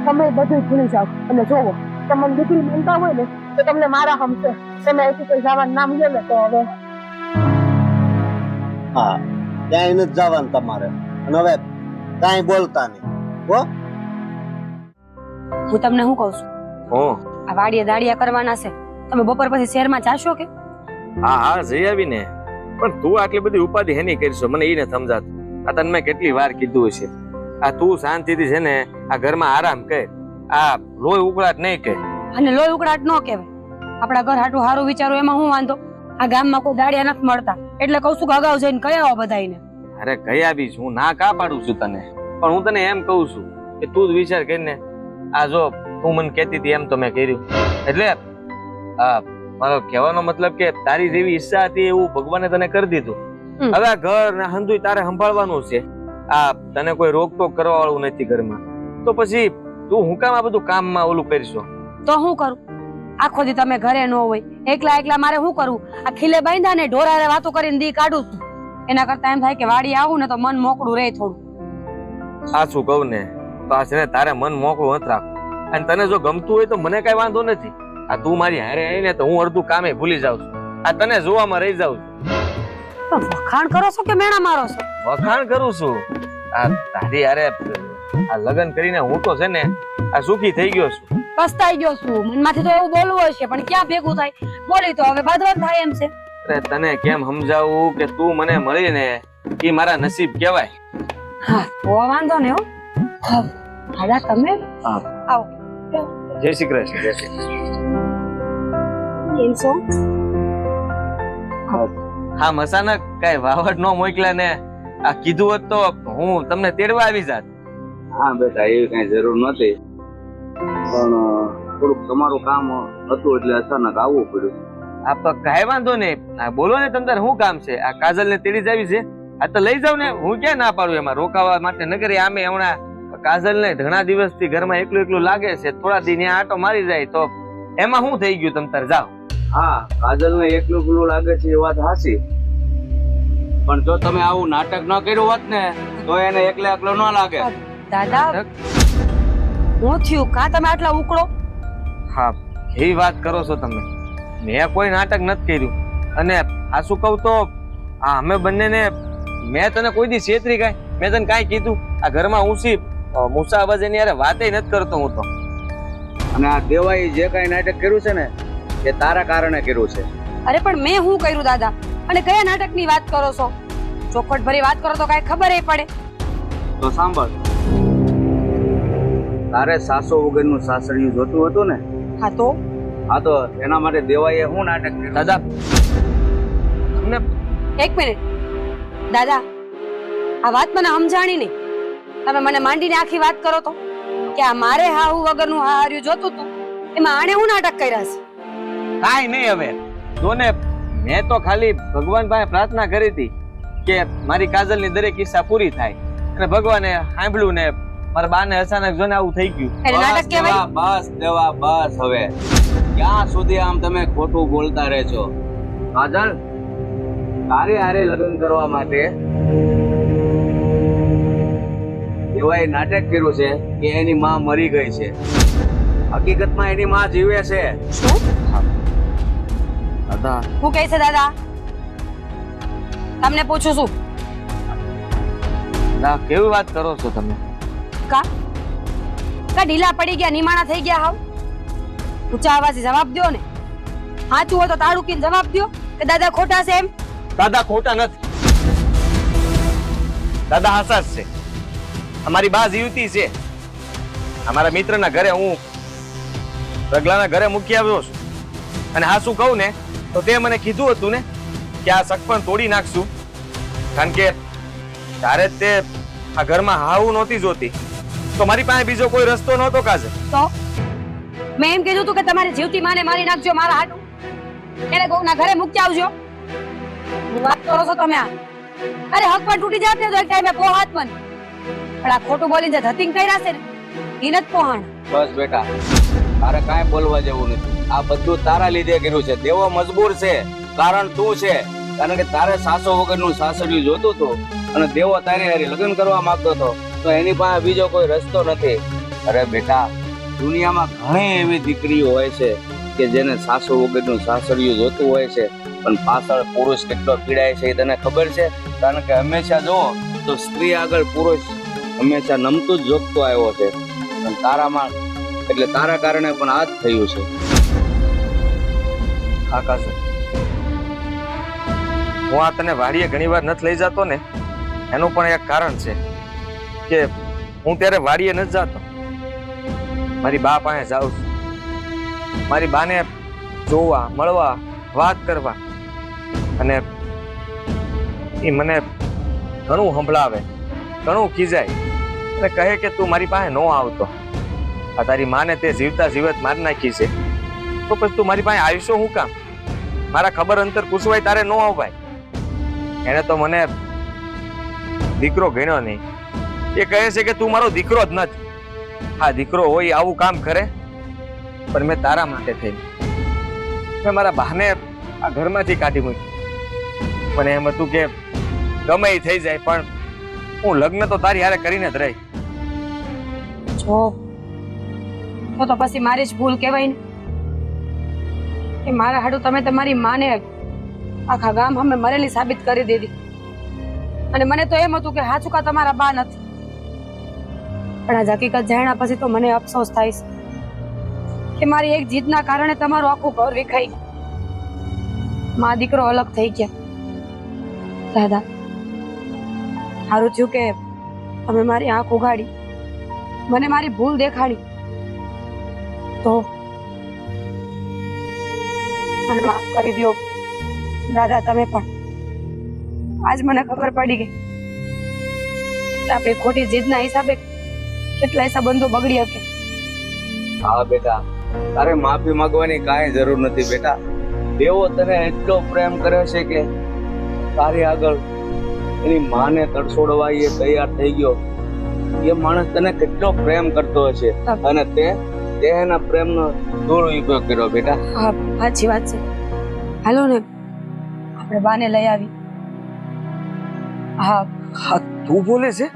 Speaker 2: તમે બધું ભૂલી જાઓ. અને જોવો, તમને દીકરી માનતા હોય ને તો તમને મારા હમશે, તમે અહીંથી કોઈ જવાનું નામ લે ને તો હવે
Speaker 1: હા, ક્યાંય નથી જવાનું તમારે, અને હવે કાંઈ બોલતા નહીં હો.
Speaker 5: હું તમને શું કહું છું,
Speaker 6: હું
Speaker 5: આ વાડીએ દાડિયા કરવાના છે, તમે બપોર પછી શહેરમાં જાશો કે?
Speaker 3: હા હા જઈ આવી ને, પણ તું આટલી બધી ઉપાધિ હેની કરશો મને એ ને સમજાતું. આ તને મેં કેટલી વાર કીધું છે, આ તું શાંતિથી છે ને આ ઘરમાં આરામ કર, આ લોહી ઉકળાટ નહીં કર.
Speaker 5: અને લોહી ઉકળાટ ન કહેવાય, આપણા ઘર હાટું સારું વિચારો એમાં શું વાંધો? આ ગામમાં કોઈ દાડિયા નથી મળતા, એટલે કહું છું કે અગાઉ જઈને કહી આવો બધાને.
Speaker 3: અરે કઈ આવી છું, હું ના કા પાડું છું તને, પણ હું તને એમ કહું છું કે તું જ વિચાર કરીને આ જો તું મને કહેતી હતી એમ તો મેં કર્યું. એટલે મારો કહેવાનો મતલબ કે તારી જેવી ઈચ્છા હતી એવું ભગવાને તને કરી દીધું. હવે આ ઘર ને હંધુય તારે સંભાળવાનું છે, આ તને કોઈ રોકટોક કરવા વાળું નથી ઘરમાં, તો પછી તું હું કામ આ બધું કામમાં ઓલું કરશો?
Speaker 5: તો હું કરું? આખો દી તમે ઘરે ન હોય, એકલા એકલા મારે શું કરવું? આ ખીલે બાંધા ને ઢોરારે વાતો કરીને દી કાઢું છું. એના કરતા એમ થાય કે વાડી આવું ને તો મન મોકળું રહે થોડું.
Speaker 3: આ શું કહું ને તો આ છે ને તારે મન મોકળું નથી રાખવું, અને તને જો ગમતું હોય તો મને કઈ વાંધો નથી. આ તું મારી હારે આવીને તો હું અડધું કામે ભૂલી જાઉં છું, આ તને જોવામાં રહી જાઉં છું.
Speaker 5: વખાણ કરો છો કે મેણા મારો છો?
Speaker 3: વખાણ કરું છું. આ તારી હારે આ લગ્ન કરીને હું તો છે ને આ સુખી થઈ ગયો છું.
Speaker 5: પસ્તાઈ ગયો છું, મનમાંથી તો એવું બોલવું હશે પણ ક્યાં ભેગું થાય? બોલી તો હવે બાદવાન થાય એમ છે.
Speaker 3: અરે તને કેમ સમજાવું કે તું મને મળી ને એ મારા નસીબ કહેવાય.
Speaker 5: હા તો વાંધો ને. હો દાદા તમે આવો.
Speaker 3: જય શ્રી કૃષ્ણ. જય શ્રી કૃષ્ણ.
Speaker 5: કેમ છો?
Speaker 3: હા મસાના કઈ વાવડ નો મોકલ્યા ને આ કીધું હોત તો હું તમને તેડવા આવી જાત.
Speaker 6: હા બેટા, એવી કઈ જરૂર નહોતી, પણ થોડુંક તમારું કામ હતું એટલે અચાનક આવવું પડ્યું.
Speaker 3: આપ કઈ વાંધો નહીં, બોલો ને તમતાર શું કામ છે? આ કાજલ ને તેડી જ આવી છે, આ તો લઈ જાવ ને, હું ક્યાં ના પાડું એમાં રોકાવા માટે. નગરી આમે હમણાં કાજલ ને ઘણા દિવસથી ઘરમાં એકલું એકલું લાગે છે, થોડા દી ત્યાં આટો મારી જાય તો એમાં શું થઈ ગયું? તમતાર જાઓ.
Speaker 6: હા, કાજલ ને એકલું એકલું લાગે છે એ વાત સાચી, પણ જો તમે આવું નાટક ન કર્યું હોત ને તો એને એકલે એકલો ન લાગે.
Speaker 5: દાદા હું થયું કા તમે આટલા ઉકળો?
Speaker 3: હા એવી વાત કરો છો તમે, મેં કોઈ નાટક નથી કર્યું. અને આ શું કહું તો આ અમે બંનેને મેં તને કોઈ દી છેતરી કાંઈ? મેં તને કાંઈ કીધું? આ ઘરમાં ઊંચી મુસાબજ એની યારે વાતે નથી કરતો હું તો.
Speaker 6: અને આ દેવાઈ જે કઈ નાટક કર્યું છે ને એ તારા કારણે કર્યું છે.
Speaker 5: અરે પણ મેં શું કર્યું દાદા? અને કયા નાટકની વાત કરો છો? ચોખવટ ભરી વાત કરો તો કાંઈ ખબર પડે.
Speaker 6: તો સાંભળ, તારે સાસો વગરનું સાસરિયું જોતું હતું ને?
Speaker 5: હા તો
Speaker 6: હા તો એના માટે દેવાઈએ શું નાટક કર્યું?
Speaker 3: દાદા તમને
Speaker 5: એક મિનિટ દાદા, આ વાત મને સમજાણી નહીં. તમે મને માંડીને આખી વાત કરો તો કે આ મારે હાહુ વગરનું હાર્યું જોતું હતું, એમાં આણે હું નાટક કર્યા છે?
Speaker 3: કાંઈ નહીં હવે જો ને, મેં તો ખાલી ભગવાન પાસે પ્રાર્થના કરી હતી કે મારી કાજલની દરેક ઈચ્છા પૂરી થાય, અને ભગવાને સાંભળ્યું ને મારા બાને અચાનક જોને આવું થઈ ગયું.
Speaker 5: એને નાટક કહેવાય?
Speaker 6: બસ દેવા બસ. હવે ક્યાં સુધી આમ તમે ખોટું બોલતા રહેશો? કાજલ, તારે હારે લગ્ન કરવા માટે એવાય નાટક કર્યું છે કે એની માં મરી ગઈ છે. હકીકતમાં એની માં જીવે છે.
Speaker 5: શું
Speaker 3: દાદા,
Speaker 5: હું કહે છે દાદા? તમને પૂછું છું.
Speaker 3: દાદા કેવી વાત કરો છો તમે?
Speaker 5: કા ઢીલા પડી ગયા, નિમાણા થઈ ગયા? હાવ ઊંચા અવાજે જવાબ દો ને. સાચું હોય તો તાળુકીને જવાબ દો કે દાદા ખોટા છે એમ.
Speaker 3: દાદા ખોટા નથી, દાદા હાસા જ છે. અમારી બા જીવતી છે. અમારા મિત્રના ઘરે હું રગલાના ઘરે મૂકી આવ્યો છું, અને હા શું કહું ને તો તે મને કીધું હતું ને કે આ સગપણ તોડી નાખશું, કારણ કે ત્યારે તે આ ઘરમાં હાવું નહોતી જોતી, તો મારી પાસે બીજો કોઈ રસ્તો નહોતો. કાજે
Speaker 5: તો મેં એમ કીધું તું કે તમારી જીવતી માને મારી નાખજો મારા હાટુ, એને કોકના ઘરે મૂકી આવજો. શું વાત કરો છો તમે? આ અરે હક પણ તૂટી જાત ને તો એક ટાઈમે પોહાત મન, પણ આ ખોટું બોલીને જે ધતિંગ કર્યા છે ને એને જ પોહાણ.
Speaker 6: બસ બેટા, તારે કાંઈ બોલવા જેવું નથી. આ બધું તારા લીધે કર્યું છે. દેવો મજબૂર છે, કારણ તું છે. કારણ કે તારે સાસો વગરનું સાસરિયું જોતું હતું, અને દેવો તારી હારે લગ્ન કરવા માંગતો હતો, તો એની પાસે બીજો કોઈ રસ્તો નથી. અરે બેટા, દુનિયામાં ઘણી એવી દીકરીઓ હોય છે કે જેને સાસુ વગરનું સાસરિયું જોતું હોય છે, પણ પાછળ પુરુષ કેટલો પીડાય છે એ તને ખબર છે? કારણ કે હંમેશા જો તો સ્ત્રી આગળ પુરુષ હંમેશા નમતું જ જોગતો આવ્યો છે, પણ તારામાં એટલે તારા કારણે પણ આ જ થયું છે.
Speaker 3: હા કાજલ, હું આ તને વાડીએ ઘણી વાર નથી લઈ જતો ને, એનું પણ એક કારણ છે કે હું ત્યારે વાડીએ નથી જતો. મારી બા પાસે જાઉં છું, મારી બાને જોવા, મળવા, વાત કરવા, અને એ મને ઘણું સંભળાવે, ઘણું ખીજાય, અને કહે કે તું મારી પાસે ન આવતો. આ તારી માને તે જીવતા જીવત મારી નાખી છે, તો પછી તું મારી પાસે આવીશો હું કામ? મારા ખબર અંતર પૂછવાય તારે ન આવવાય. એને તો મને દીકરો ગણ્યો નહીં. એ કહે છે કે તું મારો દીકરો જ નથી. હા, દીકરો હોય આવું કામ કરે, પણ મેં તારા માટે થઈ, મેં મારા બાને આ ઘરમાંથી કાઢી મૂકી. મને એમ હતું કે ગમે એ થઈ જાય, પણ હું લગ્ન તો તારી હારે કરીને જ રહી.
Speaker 5: જો તો પછી મારી જ ભૂલ કહેવાય ને કે મારા હાડું તમે તમારી માને આખા ગામ અમે મરેલી સાબિત કરી દીધી, અને મને તો એમ હતું કે હાચું કા તમારા બા નથી. પણ આ હકીકત જાણ્યા પછી તો મને અફસોસ થાય છે કે મારી એક જીતના કારણે તમારું આખું ઘર વિખાઈ ગયું. મા દીકરો અલગ થઈ ગયા. દાદા સારું થયું કે તમે મારી આંખ ઉગાડી, મને મારી ભૂલ દેખાડી, તો મને માફ કરી દો દાદા. તમે પણ આજ મને ખબર પડી ગઈ કે આપણી ખોટી જીદના હિસાબે કેટલાય સંબંધો બગડી શકે.
Speaker 6: હા બેટા, તારે માફી માંગવાની કાંઈ જરૂર નથી બેટા. દેવો તને એટલો પ્રેમ કરે છે કે તારી આગળ એની માને તડછોડવા એ તૈયાર થઈ ગયો. એ માણસ તને કેટલો પ્રેમ કરતો હશે, અને તે એના પ્રેમનો દુરુપયોગ કર્યો બેટા.
Speaker 5: હા, સાચી વાત છે. હાલો ને આપણે બાને લઈ આવી. હા
Speaker 3: હા, તું બોલે છે?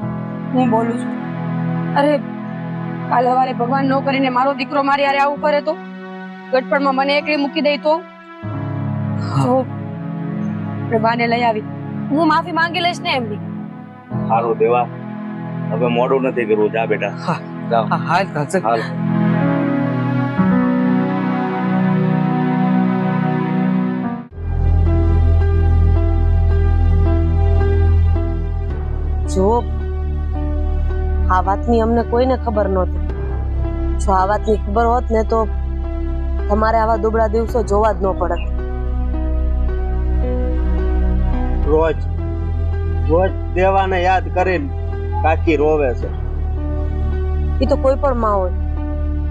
Speaker 5: હું બોલું છું. અરે કાલ સવારે ભગવાન ન કરીને મારો દીકરો મારી હારે આવું કરે તો, ગટપણમાં મને એકલી મૂકી દે તો આપણે બાને લઈ આવી. હું માફી માંગી લઈશ ને એમની.
Speaker 6: સારું દેવા, હવે મોડું નથી કરવું. જા બેટા, જાઓ.
Speaker 3: હા કાજલ,
Speaker 6: હાલ.
Speaker 2: જો આ વાતની અમને કોઈને ખબર નહોતી. જો આ વાતની ખબર હોત ને તો તમારે આવા દુબળા દિવસો જોવા જ ન પડત.
Speaker 1: રોજ રોજ દેવાને યાદ કરીને કાકી રોવે છે.
Speaker 7: એ તો કોઈ પણ માં હોય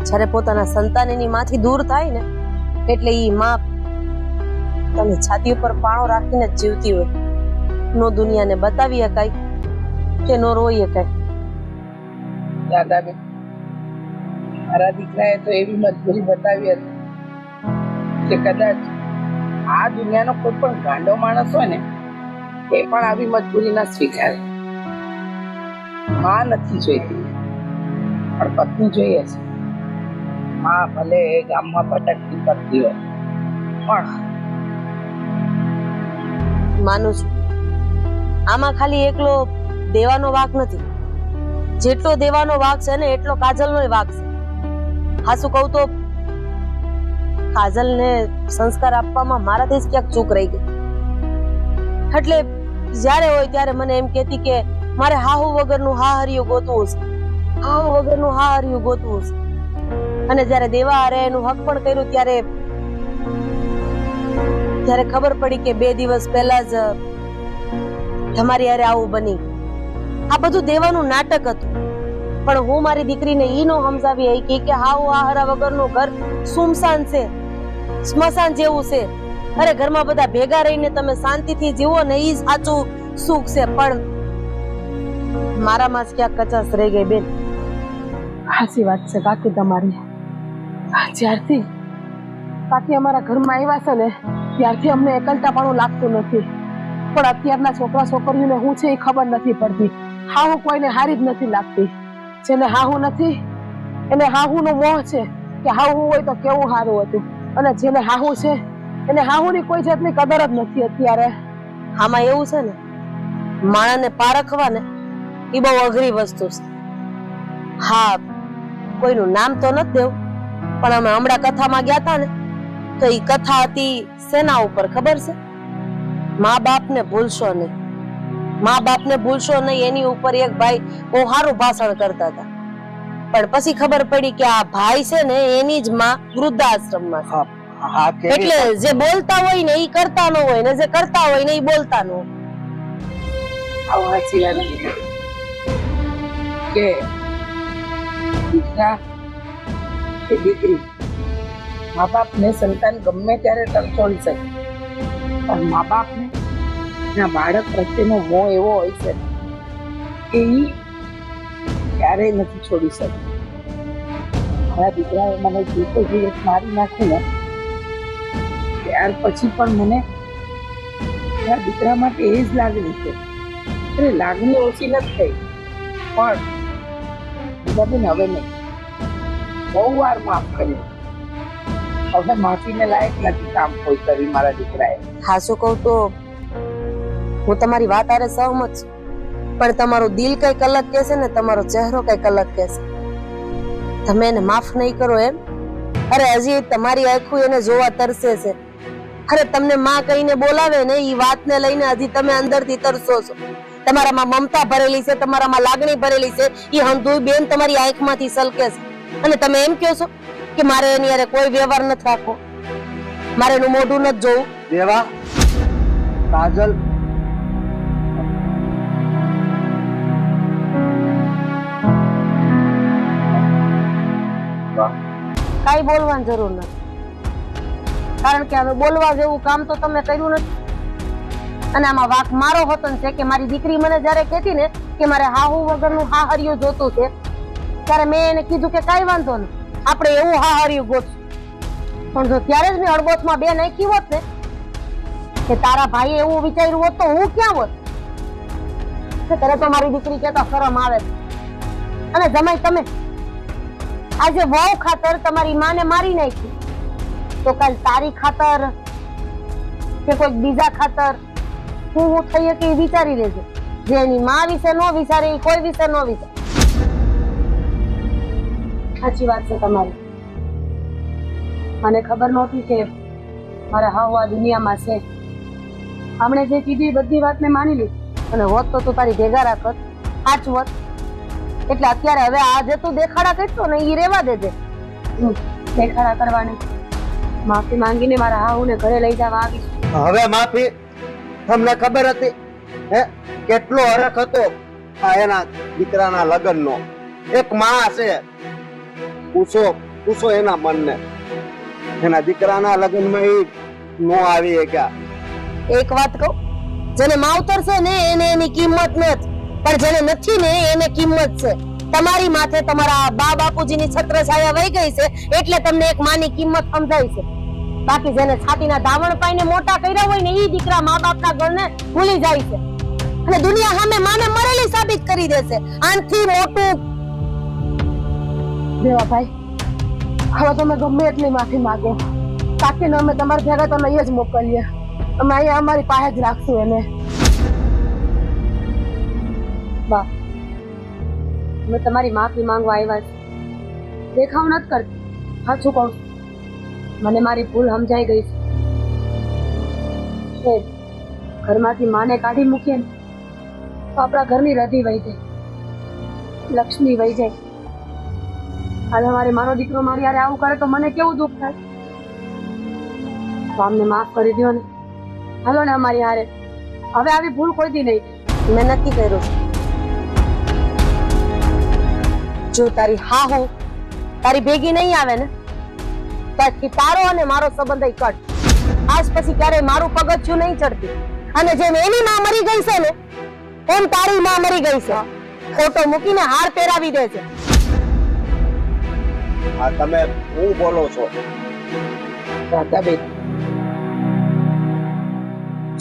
Speaker 7: જ્યારે પોતાના સંતાન એની માંથી દૂર થાય ને એટલે ઈ માં તમે છાતી ઉપર પાણો રાખીને જ જીવતી હોય. નો દુનિયાને બતાવી શકાય કે નો રોઈ શકાય.
Speaker 4: દાદાબેન, મારા દીકરાએ તો એવી મજબૂરી બતાવી હતી કે કદાચ આ દુનિયાનો કોઈ પણ ગાંડો માણસ હોય ને એ પણ આવી મજબૂરી ના સ્વીકારે. માં નથી જોઈતી પણ પત્ની જોઈએ છે. માં ભલે ગામમાં ભટકતી કરતી હોય પણ
Speaker 7: માનું છું આમાં ખાલી એકલો દેવાનો વાંક નથી. જેટલો દેવાનો વાંક છે ને એટલો કાજલનો વાંક છે. હાસુ કહું તો કાજલને સંસ્કાર આપવામાં મારાથી જ ક્યાંક ચૂક રહી ગઈ. એટલે જ્યારે હોય ત્યારે મને એમ કહેતી કે મારે હાહુ વગરનું હાહરિયું ગોતવું છે, હાહુ વગરનું હાહરિયું ગોતવું છે. અને જ્યારે દેવા હારે એનું હક પણ કર્યું ત્યારે ખબર પડી કે 2 દિવસ પહેલા જ તમારી હારે આવું બની. આ બધું દેવાનું નાટક હતું. પણ હું મારી દીકરીને ઈ નો સમજાવી શકી કે હાવ આહારા વગરનું ઘર સુમસાન છે, સ્મશાન જેવું છે. અરે ઘરમાં બધા ભેગા રહીને તમે શાંતિથી જીવો ને ઈ સાચું સુખ છે. પણ મારામાં જ ક્યાંક કચાશ રહી ગઈ બેન.
Speaker 2: સાચી વાત છે કાકી તમારી. જ્યારથી કાકી અમારા ઘરમાં આવ્યા છે ને ત્યારથી અમને એકલતાપણું લાગતું નથી. પણ અત્યારના છોકરા છોકરીઓને હું છે એ ખબર નથી પડતી. હાહુ કોઈને હારી જ નથી લાગતી. જેને હાહુ નથી એને હાહુનો મોહ છે કે હાહુ હોય તો કેવું સારું હતું, અને જેને હાહુ છે એને હાહુની કોઈ જાતની કદર જ નથી અત્યારે.
Speaker 7: આમાં એવું છે ને માણસને પારખવા ને એ બહુ અઘરી વસ્તુ છે. હા, કોઈનું નામ તો નથી દેવું પણ અમે હમણાં કથામાં ગયા હતા ને તો એ કથા હતી સેના ઉપર ખબર છે? મા બાપને ભૂલશો નહીં, મા બાપને ભૂલશો નહીં. એની ઉપર એક ભાઈ બહુ સારું ભાષણ કરતા હતા. પણ પછી ખબર પડી કે આ ભાઈ છે ને એની જ માં વૃદ્ધાશ્રમમાં છે. એટલે જે બોલતા હોય ને એ કરતા ન હોય ને જે કરતા હોય ને એ બોલતા ન હોય.
Speaker 4: આવું સાચી વાત કે દીકરા કે દીકરી મા બાપને સંતાન ગમે ત્યારે તરછોડી શકે, પણ મા બાપને એના બાળક પ્રત્યેનો મોહ એવો હોય છે કે એ ક્યારેય નથી છોડી શકતો. મારા દીકરાએ મને જે કોઈ દિવસ મારી નાખી ને ત્યાર પછી પણ મને મારા દીકરા માટે એ જ લાગણી છે. એટલે લાગણી ઓછી નથી થઈ પણ દીદાબેન હવે નહીં. બહુ વાર માફ કર્યું, હવે માફીને લાયક નથી કામ કોઈ કર્યું મારા દીકરાએ.
Speaker 7: હાસુ કહું તો હું તમારી વાત આરે સહમત છું, પણ તમારું દિલ કઈક અલગ કહેશે ને તમારો ચહેરો કઈક અલગ કહેશે. તમે એને માફ નહીં કરો એમ? અરે હજી તમારી આંખું એને જોવા તરસે છે. અરે તમને માં કહીને બોલાવે ને એ વાતને લઈને હજી તમે અંદરથી તરસો છો. તમારામાં મમતા ભરેલી છે, તમારામાં લાગણી ભરેલી છે. એ હંધુય બેન તમારી આંખમાંથી સલકે છે અને તમે એમ કહો છો કે મારે એની હારે કોઈ વ્યવહાર નથી રાખવો, મારે એનું મોઢું નથી જોવું.
Speaker 1: દેવા, કાજલ,
Speaker 7: કાઈ બોલવાની જરૂર નથી, કારણ કે હવે બોલવા જેવું કામ તો તમે કર્યું નથી. અને આમાં વાક મારો હોતો છે કે મારી દીકરી મને જયારે કહેતી ને કે મારે હાહુ વગરનું હાહરિયું જોતું છે ત્યારે મેં એને કીધું કે કાઈ વાંધો નહીં, આપણે એવું હાહરિયું ગોતશું. પણ જો ત્યારે જ મેં અડગોથમાં બે નાખી હોત ને કે તારા ભાઈએ એવું વિચાર્યું હોત તો હું ક્યાં હોત? ત્યારે તો મારી દીકરી કહેતા શરમ આવે છે. અને જમાઈ તમે આજે વહુ ખાતર તમારી માને મારી નાખી તો કાલ તારી ખાતર કે કોઈ બીજા ખાતર હું થઈ કે વિચારી લેજો. જે એની માં વિશે ન વિચારે એ કોઈ વિશે ન વિચારે. સાચી વાત છે તમારી. મને ખબર નહોતી કે મારે હાવ આ દુનિયામાં છે. હમણે જે કીધી બધી વાત મેં માની લીધી અને હોત તો તું તારી ભેગા રાખત, સાચવત. એટલે અત્યારે હવે આજે તું દેખાડા કરતો ને એ રેવા દેજે. દેખાડા કરવાની માફી માંગીને મારા હાહુને ઘરે લઈ જવા આવી.
Speaker 1: હવે માફી તમને ખબર હતી હે કેટલો હરખ હતો આ એના દીકરાના લગ્નનો. એક માં છે, પૂછો પૂછો એના મનને. એના દીકરાના લગ્નમાં એ નો આવી શક્યા.
Speaker 7: એક વાત કહું, જેને માવતર છે ને એને એની કિંમત નથી, પણ જેને નથી ને એને કિંમત છે. તમારી માથે તમારા બા બાપુજીની છત્રછાયા વહી ગઈ છે એટલે તમને એક માની કિંમત સમજાય છે. બાકી જેને છાતીના ધાવણ પાઈને મોટા કર્યા હોય ને ઈ દીકરા મા બાપના ગણને ભૂલી જાય છે અને દુનિયા સામે માને મરેલી સાબિત કરી દેશે. આનથી મોટું
Speaker 2: દેવાભાઈ, હવે તમે ગમે એટલી માફી માંગો, કાકીને અમે તમારા ભેગા તમે અહીંયા જ મોકલીએ. અમે અહીંયા અમારી પાસે જ રાખશું એને.
Speaker 5: બા, મેં તમારી માફી માંગવા આવ્યા છે. દેખાવ નથી કરતી, સાચું કહું છું. મને મારી ભૂલ સમજાઈ ગઈ છે. ઘરમાંથી માને કાઢી મૂકીએ ને તો આપણા ઘરની રધી વહી જાય, લક્ષ્મી વહી જાય. આજે મારે મારો દીકરો મારી યારે આવું કરે તો મને કેવું દુઃખ થાય. તો અમને માફ કરી દો ને. હાલો ને અમારી હારે, હવે આવી ભૂલ કોઈ દી નહીં.
Speaker 7: મેં નક્કી કર્યું છે, જો તારી હાહુ તારી ભેગી નહીં આવે ને ત્યાંથી તારો અને મારો સંબંધ અહીં કટ. આજ પછી ક્યારેય મારું પગથિયું નહીં ચડતી. અને જેમ એની માં મરી ગઈ છે ને એમ તારી માં મરી ગઈ છે. ફોટો મૂકીને હાર પહેરાવી દે છે.
Speaker 1: આ તમે શું બોલો છો?
Speaker 4: રાધાબેન,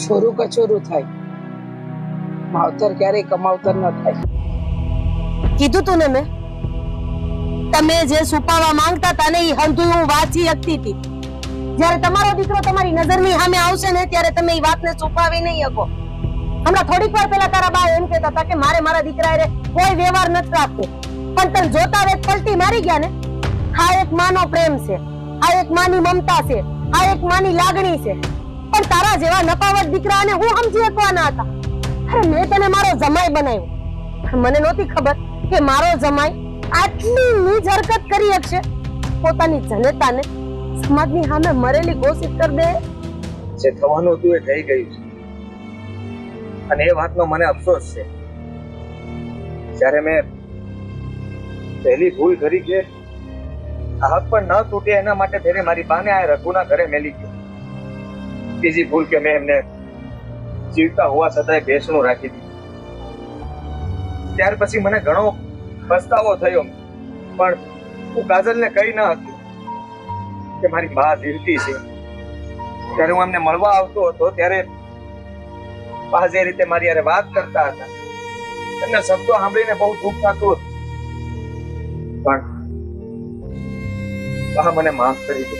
Speaker 4: છોરું કછોરું થાય, માવતર ક્યારેય કમાવતર ન થાય.
Speaker 7: કીધું તું ને મેં, તમે જે છુપાવવા માંગતા હતા ને એ હંધું હું વાંચી શકતી હતી. જ્યારે તમારો દીકરો તમારી નજરની સામે આવશે ને ત્યારે તમે એ વાતને છુપાવી નહીં શકો. હમણાં થોડીક વાર પહેલા તારા બા એમ કહેતા હતા કે મારે મારા દીકરા હારે કોઈ વ્યવહાર નથી રાખવો, પણ તને જોતા વેત પલટી મારી ગયા ને. આ એક માનો પ્રેમ છે, આ એક માની મમતા છે, આ એક માની લાગણી છે. પણ તારા જેવા નપાવટ દીકરાને હું સમજી શકવાના હતા. અરે મેં તને મારો જમાઈ બનાવ્યો. મને નહોતી ખબર કે મારો જમાઈ આટલી નીચ હરકત કરી શકશે. પોતાની જનતાને સમાજની સામે મરેલી ઘોષિત કરી દે.
Speaker 3: જે થવાનું હતું એ થઈ ગયું છે, અને એ વાતનો મને અફસોસ છે. જ્યારે મેં પહેલી ભૂલ કરી કે આ હક પણ ન તૂટે એના માટે ફેરે મારી બાને આ રઘુના ઘરે મેલી ગયો. બીજી ભૂલ કે મેં એમને જીવતા હોવા છતાંય ભેંસણું રાખી દીધું. ત્યાર પછી મને ઘણો પસ્તાવો થયો, પણ હું કાજલને કહી ન હતી કે મારી બા જીવતી છે. ત્યારે હું એમને મળવા આવતો હતો ત્યારે બા જે રીતે મારી યારે વાત કરતા હતા એમના શબ્દો સાંભળીને બહુ દુઃખ થતું હતું. પણ બા મને માફ કરી દો.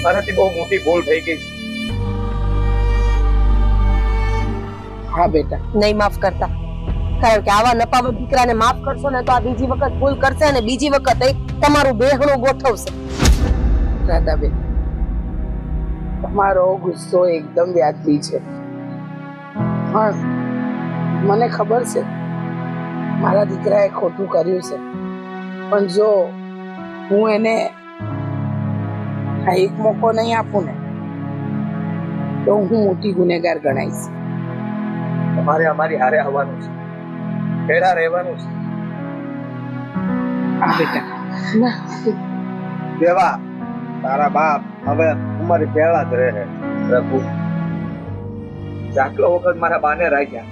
Speaker 3: મારાથી બહુ મોટી ભૂલ થઈ ગઈ છે.
Speaker 4: હા બેટા,
Speaker 7: નહીં માફ કરતા. કારણ કે આવા નપાવત દીકરાને માફ કરશો ને તો આ બીજી વખત ભૂલ કરશે અને બીજી વખત તમારું બેહણું ગોઠવશે.
Speaker 4: રાધાબેન, તમારો ગુસ્સો એકદમ વ્યાજબી છે, પણ મને ખબર છે મારા દીકરાએ ખોટું કર્યું છે. પણ જો હું એને આ એક મોકો નહીં આપું ને તો હું મોટી ગુનેગાર ગણાઈશ.
Speaker 3: તમારે અમારી હારે આવવાનું છે, ભેળા રહેવાનું છે.
Speaker 4: હા બેટા.
Speaker 1: દેવા, તારા બાપ હવે અમારી ભેળા જ રહે.
Speaker 3: રઘુ, આટલો વખત મારા બાને રાખ્યા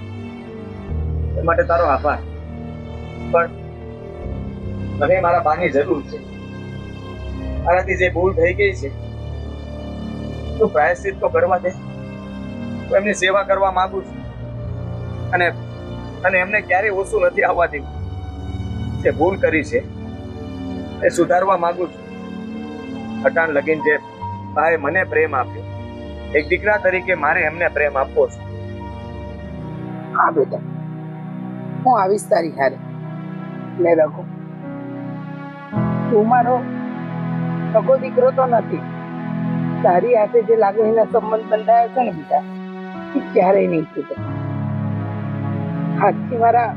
Speaker 3: એ માટે તારો આભાર. પણ મને મારા બાની જરૂર છે. મારાથી જે ભૂલ થઈ ગઈ છે તો પ્રાયશ્ચિત તો કરવા દે. હું એમની સેવા કરવા માંગુ છું અને એમને ક્યારેય ઓછું નથી આવવા દેવું. જે ભૂલ કરી છે એ સુધારવા માંગુ છું. અટાણ લગીન જે ભાઈ મને પ્રેમ આપ્યો, એક દીકરા તરીકે મારે એમને પ્રેમ આપવો છે.
Speaker 4: હા બેટા, હું આવીશ તારી હારે. ને રઘુ, તું મારો સગો દીકરો તો નથી. તારી હાથે જે લાગણીના સંબંધ બંધાયો છે ને બેટા, એ ક્યારેય નહીં તૂટે. હાથથી મારા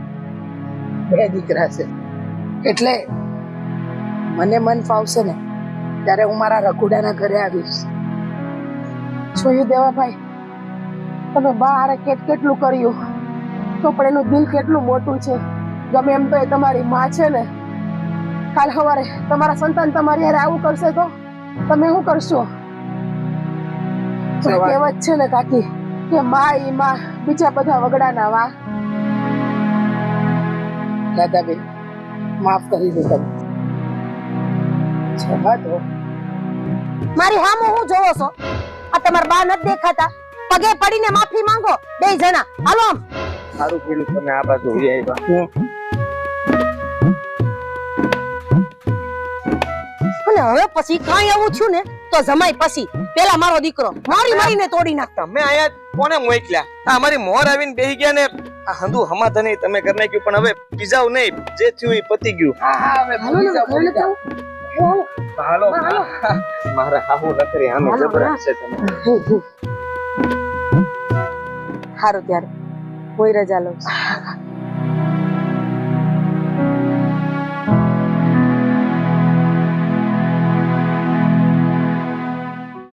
Speaker 4: બે દીકરા છે એટલે મને મન ફાવશે ને ત્યારે હું મારા રઘુડાના ઘરે આવીશ. જોયું દેવાભાઈ,
Speaker 2: તમે બહાર કેટલું કર્યું તો પણ એનું દિલ કેટલું મોટું છે. ગમે એમ તો એ તમારી માં છે ને. કાલ સવારે તમારા સંતાન તમારી હારે આવું કરશે તો તમે શું કરશો? કહેવત છે ને કાકી કે માં ઈ માં બીજા બધા વગડાના વા.
Speaker 4: દાદાબેન માફ કરી દો તમે. જવા દો.
Speaker 7: મારી હામો હું જોવો છો? આ તમારા બા નથી દેખાતા? પગે પડીને માફી માંગો બે જણા. હાલો આમ.
Speaker 6: સારું કીધું તમે આ બાજુ આવ્યા.
Speaker 7: અને હવે પછી કાંઈ એવું થયું ને તો જમાઈ પછી પેલા મારો દીકરો મારી મારીને તોડી નાખતા.
Speaker 3: તમે આયા કોને મોકલ્યા? આ અમારી મોર આવીને બેહી ગયા ને આ હંધુ હમાધા નહીં તમે કરી નાખ્યું, પણ હવે પીઝાવ નહીં, જે થયું એ પતી ગયું. હાલો મારા હાહુ નકરી આમે જબરા છે તમે.
Speaker 7: સારું ત્યારે કોઈ રજા લઉં છું.